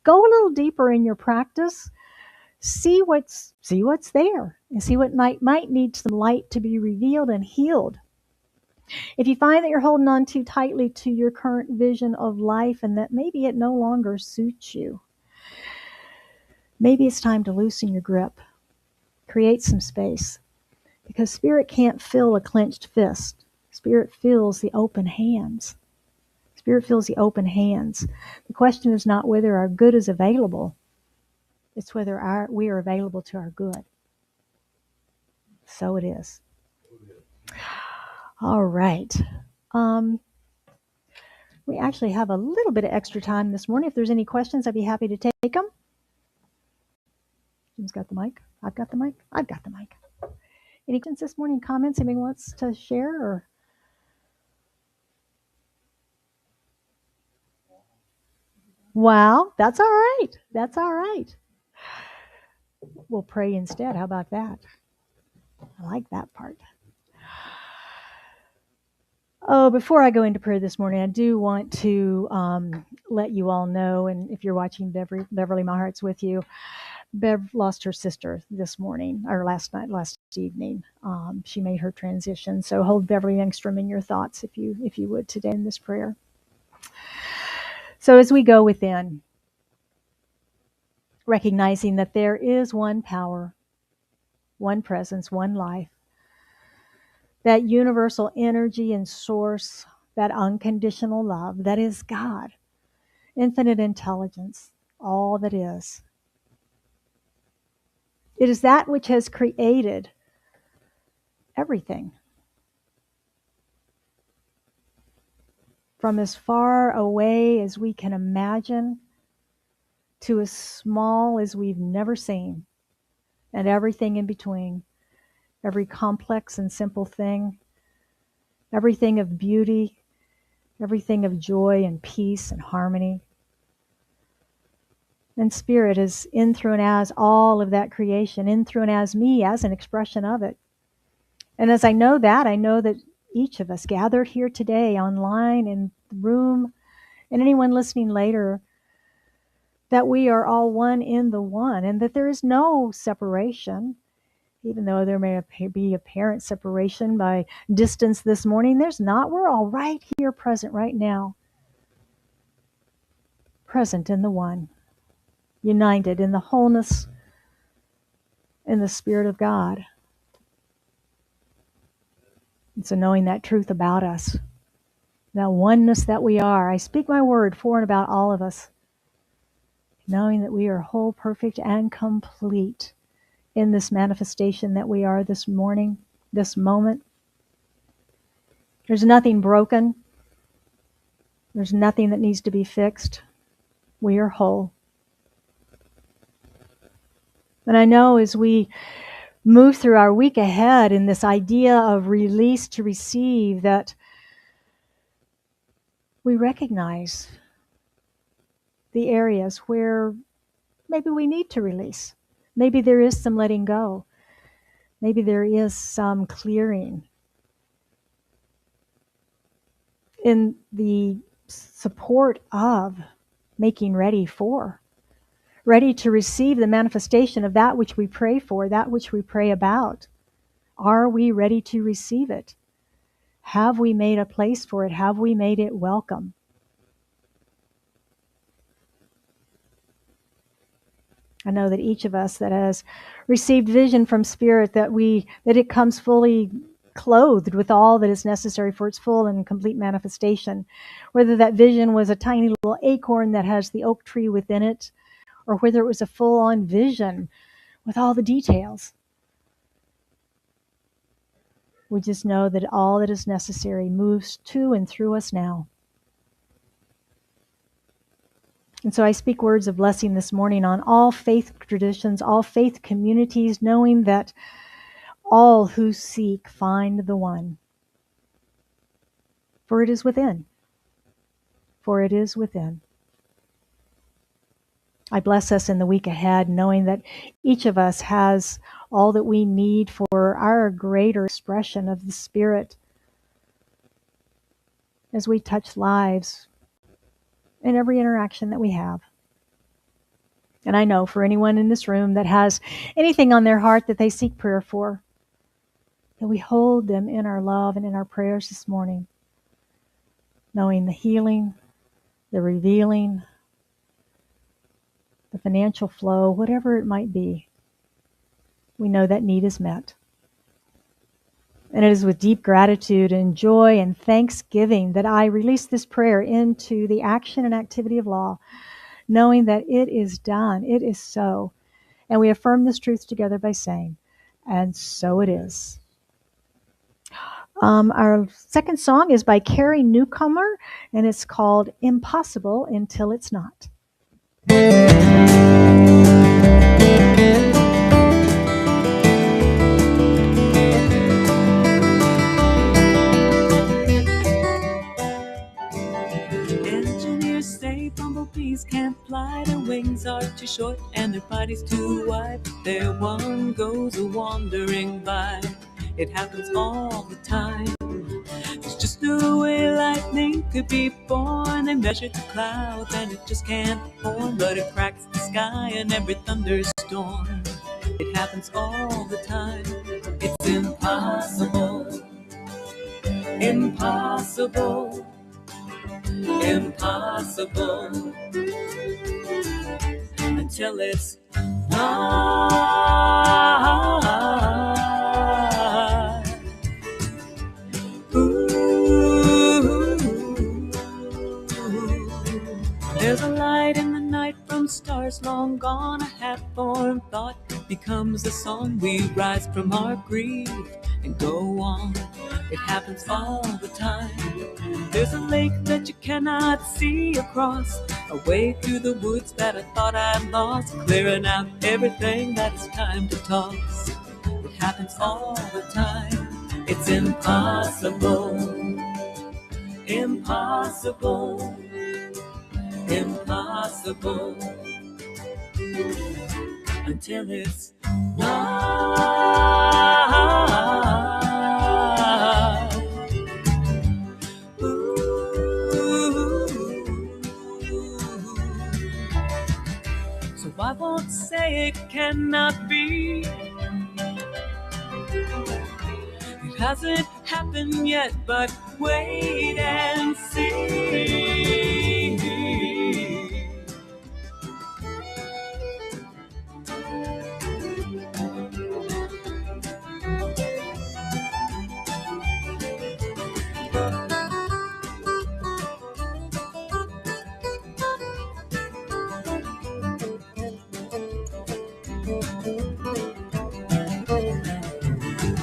go a little deeper in your practice. See what's there and see what might need some light to be revealed and healed. If you find that you're holding on too tightly to your current vision of life and that maybe it no longer suits you, maybe it's time to loosen your grip, create some space, because Spirit can't fill a clenched fist. Spirit fills the open hands. Spirit fills the open hands. The question is not whether our good is available, it's whether we are available to our good. So it is. All right. We actually have a little bit of extra time this morning. If there's any questions, I'd be happy to take them. Jim's got the mic. I've got the mic. I've got the mic. Any questions this morning? Comments anybody wants to share? Or wow, that's all right. That's all right. We'll pray instead. How about that? I like that part. Oh, before I go into prayer this morning, I do want to let you all know, and if you're watching Beverly, my heart's with you. Bev lost her sister this morning, or last evening. She made her transition. So hold Beverly Engstrom in your thoughts, if you would, today in this prayer. So as we go within, recognizing that there is one power, one presence, one life, that universal energy and source, that unconditional love, that is God, infinite intelligence, all that is. It is that which has created everything. From as far away as we can imagine to as small as we've never seen, and everything in between, every complex and simple thing, everything of beauty, everything of joy and peace and harmony. And Spirit is in, through, and as all of that creation, in, through, and as me, as an expression of it. And as I know that each of us gathered here today, online, in the room, and anyone listening later, that we are all one in the one, and that there is no separation. Even though there may be apparent separation by distance this morning, there's not. We're all right here, present right now. Present in the one. United in the wholeness, in the Spirit of God. And so knowing that truth about us, that oneness that we are, I speak my word for and about all of us, knowing that we are whole, perfect, and complete in this manifestation that we are this morning, this moment. There's nothing broken. There's nothing that needs to be fixed. We are whole. And I know as we move through our week ahead in this idea of release to receive, that we recognize the areas where maybe we need to release. Maybe there is some letting go. Maybe there is some clearing in the support of making ready for, ready to receive the manifestation of that which we pray for, that which we pray about. Are we ready to receive it? Have we made a place for it? Have we made it welcome? I know that each of us that has received vision from Spirit, that it comes fully clothed with all that is necessary for its full and complete manifestation. Whether that vision was a tiny little acorn that has the oak tree within it, or whether it was a full-on vision with all the details. We just know that all that is necessary moves to and through us now. And so I speak words of blessing this morning on all faith traditions, all faith communities, knowing that all who seek find the one. For it is within. For it is within. I bless us in the week ahead, knowing that each of us has all that we need for our greater expression of the Spirit as we touch lives in every interaction that we have. And I know for anyone in this room that has anything on their heart that they seek prayer for, that we hold them in our love and in our prayers this morning, knowing the healing, the revealing, the financial flow, whatever it might be, we know that need is met. And it is with deep gratitude and joy and thanksgiving that I release this prayer into the action and activity of law, knowing that it is done, it is so. And we affirm this truth together by saying, and so it is. Our second song is by Carrie Newcomer, and it's called Impossible Until It's Not. Engineers say bumblebees can't fly, their wings are too short and their bodies too wide. There one goes wandering by. It happens all the time. There's just no way lightning could be born. They measured the clouds and it just can't form, but it cracks the sky in every thunderstorm. It happens all the time. It's impossible. Impossible. Impossible. Until it's not. There's a light in the night from stars long gone. A half-formed thought becomes a song. We rise from our grief and go on. It happens all the time. There's a lake that you cannot see across, a way through the woods that I thought I'd lost, clearing out everything that it's time to toss. It happens all the time. It's impossible. Impossible. Impossible. Until it's not. Ooh. So I won't say it cannot be. It hasn't happened yet, but wait and see.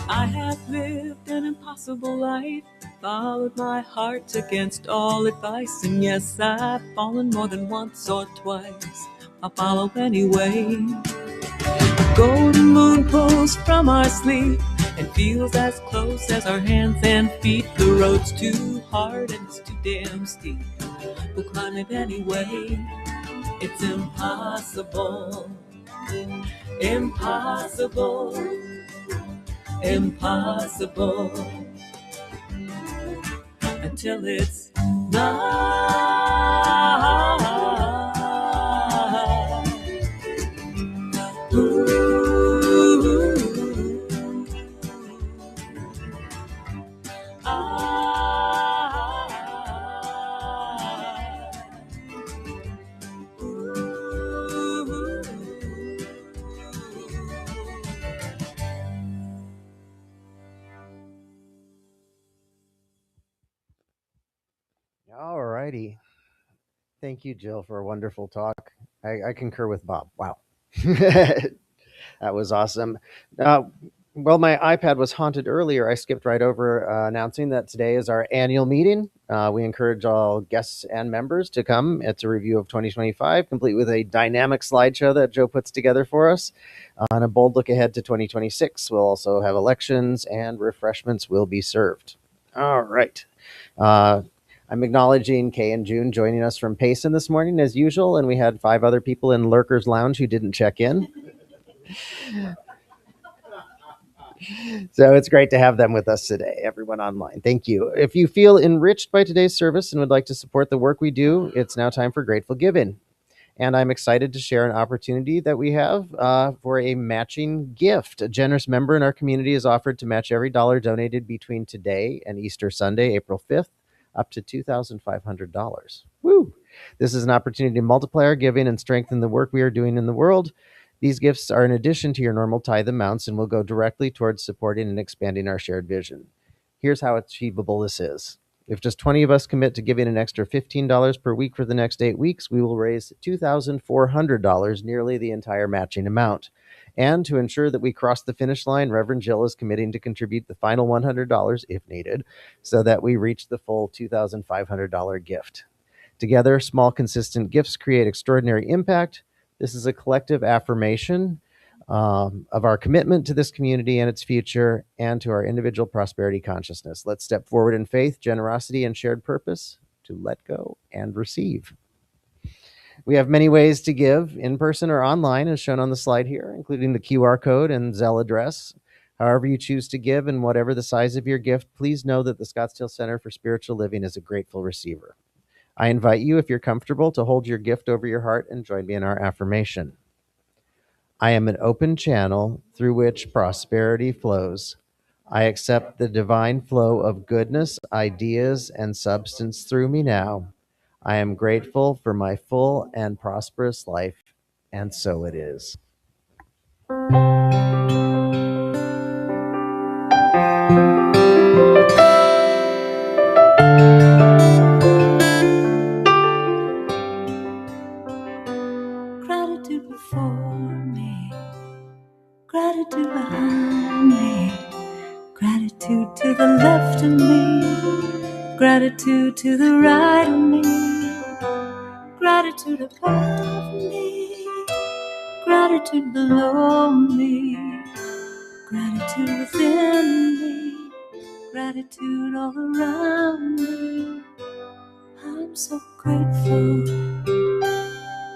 I have lived an impossible life, followed my heart against all advice, and yes, I've fallen more than once or twice. I'll follow anyway. The golden moon pulls from our sleep and feels as close as our hands and feet. The road's too hard and it's too damn steep. We'll climb it anyway. It's impossible. Impossible. impossible until it's not. Ooh, All righty. Thank you, Jill, for a wonderful talk. I concur with Bob. Wow. That was awesome. Uh, well, my iPad was haunted earlier. I skipped right over announcing that today is our annual meeting. We encourage all guests and members to come. It's a review of 2025, complete with a dynamic slideshow that Joe puts together for us, and a bold look ahead to 2026. We'll also have elections and refreshments will be served. All right. Uh, I'm acknowledging Kay and June joining us from Payson this morning as usual, and we had 5 other people in Lurkers Lounge who didn't check in. So it's great to have them with us today, everyone online. Thank you. If you feel enriched by today's service and would like to support the work we do, it's now time for Grateful Giving. And I'm excited to share an opportunity that we have for a matching gift. A generous member in our community is offered to match every dollar donated between today and Easter Sunday, April 5th, up to $2,500. Woo! This is an opportunity to multiply our giving and strengthen the work we are doing in the world. These gifts are in addition to your normal tithe amounts and will go directly towards supporting and expanding our shared vision. Here's how achievable this is. If just 20 of us commit to giving an extra $15 per week for the next 8 weeks, we will raise $2,400, nearly the entire matching amount. And to ensure that we cross the finish line, Reverend Jill is committing to contribute the final $100 if needed, so that we reach the full $2,500 gift. Together, small, consistent gifts create extraordinary impact. This is a collective affirmation of our commitment to this community and its future, and to our individual prosperity consciousness. Let's step forward in faith, generosity, and shared purpose to let go and receive. We have many ways to give, in person or online, as shown on the slide here, including the QR code and Zelle address. However you choose to give and whatever the size of your gift, please know that the Scottsdale Center for Spiritual Living is a grateful receiver. I invite you, if you're comfortable, to hold your gift over your heart and join me in our affirmation. I am an open channel through which prosperity flows. I accept the divine flow of goodness, ideas, and substance through me now. I am grateful for my full and prosperous life, and so it is. gratitude before me, gratitude behind me, gratitude to the left of me, gratitude to the right of me, gratitude above me, gratitude below me, gratitude within me, gratitude all around me. I'm so grateful,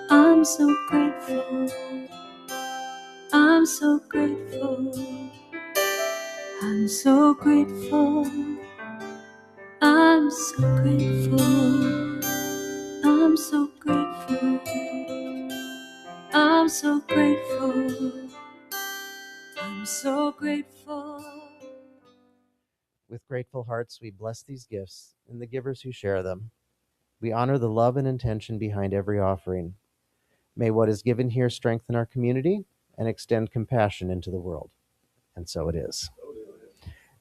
I'm so grateful, I'm so grateful, I'm so grateful, I'm so grateful, I'm so grateful, I'm so grateful, I'm so grateful. With grateful hearts, we bless these gifts and the givers who share them. We honor the love and intention behind every offering. May what is given here strengthen our community and extend compassion into the world. And so it is.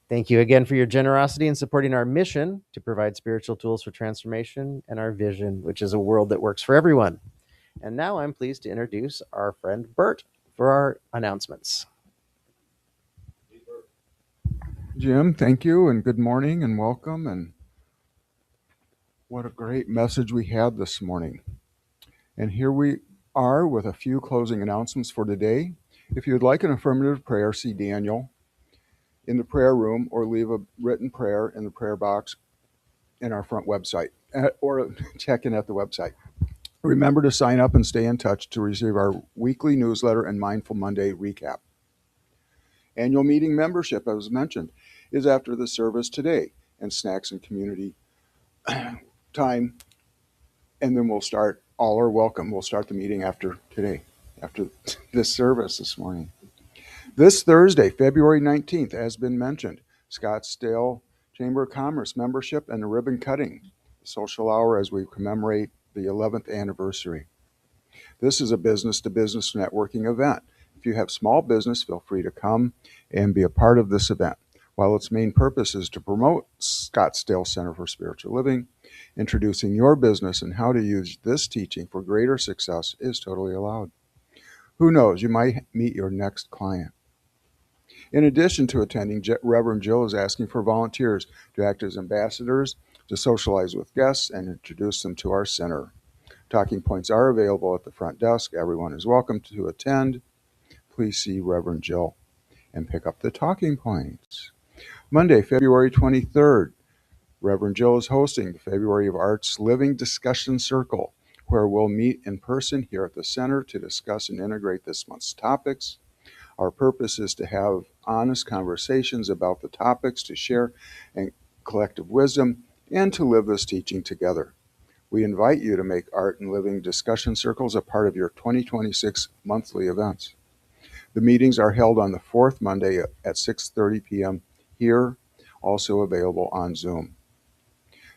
Thank you again for your generosity in supporting our mission to provide spiritual tools for transformation and our vision, which is a world that works for everyone. And now I'm pleased to introduce our friend Bert for our announcements. Jim, thank you, and good morning and welcome. And what a great message we had this morning. And here we are with a few closing announcements for today. If you would like an affirmative prayer, see Daniel in the prayer room or leave a written prayer in the prayer box in our front website or check in at the website. Remember to sign up and stay in touch to receive our weekly newsletter and Mindful Monday recap. Annual meeting membership, as mentioned, is after the service today, and snacks and community time. And then all are welcome. We'll start the meeting after today, after this service this morning. This Thursday, February 19th, has been mentioned, Scottsdale Chamber of Commerce membership and a ribbon cutting social hour as we commemorate the 11th anniversary. This is a business-to-business networking event. If you have small business, feel free to come and be a part of this event. While its main purpose is to promote Scottsdale Center for Spiritual Living, introducing your business and how to use this teaching for greater success is totally allowed. Who knows, you might meet your next client. In addition to attending, Reverend Jill is asking for volunteers to act as ambassadors, to socialize with guests, and introduce them to our center. Talking points are available at the front desk. Everyone is welcome to attend. Please see Reverend Jill and pick up the talking points. Monday, February 23rd, Reverend Jill is hosting the February of Arts Living Discussion Circle, where we'll meet in person here at the center to discuss and integrate this month's topics. Our purpose is to have honest conversations about the topics, to share and collective wisdom, and to live this teaching together. We invite you to make art and living discussion circles a part of your 2026 monthly events. The meetings are held on the fourth Monday at 6:30 p.m. here, also available on Zoom.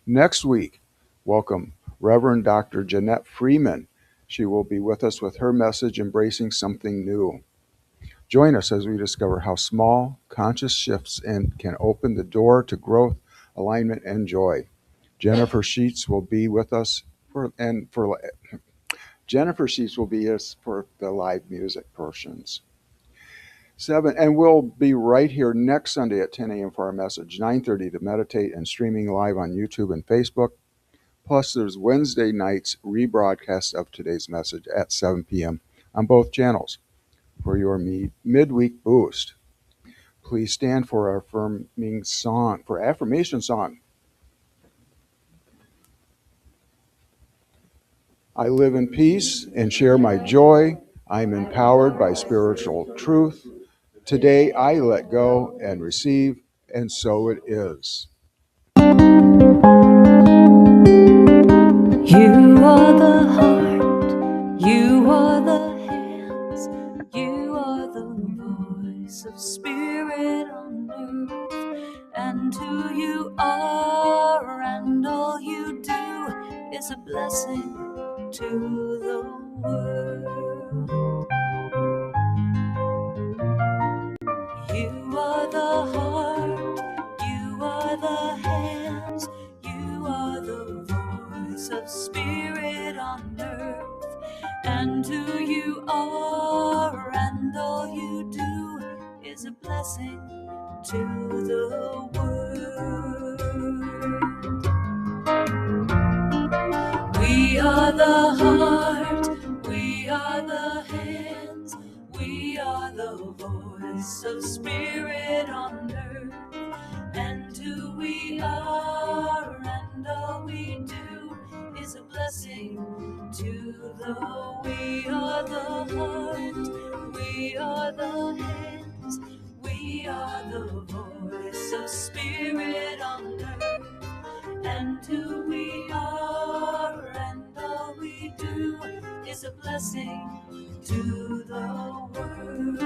Next week, welcome Reverend Dr. Jeanette Freeman. She will be with us with her message, Embracing Something New. Join us as we discover how small, conscious shifts can open the door to growth, alignment, and joy. Jennifer Sheets will be with us for the live music portions. And we'll be right here next Sunday at 10 a.m. for our message, 9:30 to meditate, and streaming live on YouTube and Facebook. Plus, there's Wednesday night's rebroadcast of today's message at 7 p.m. on both channels for your midweek boost. Please stand for our affirmation song. I live in peace and share my joy. I'm empowered by spiritual truth. Today I let go and receive, and so it is. You are the heart, you are the hands, you are the voice of spirit on earth. And who you are and all you do is a blessing to the world. You are the heart, you are the hands, you are the voice of spirit on earth. And who you are and all you do is a blessing to the world. We are the heart, we are the hands, we are the voice of spirit on earth. And who we are and all we do is a blessing to the world. We are the heart, we are the hands, we are the voice of spirit on earth. And who we are and all we do is a blessing to the world.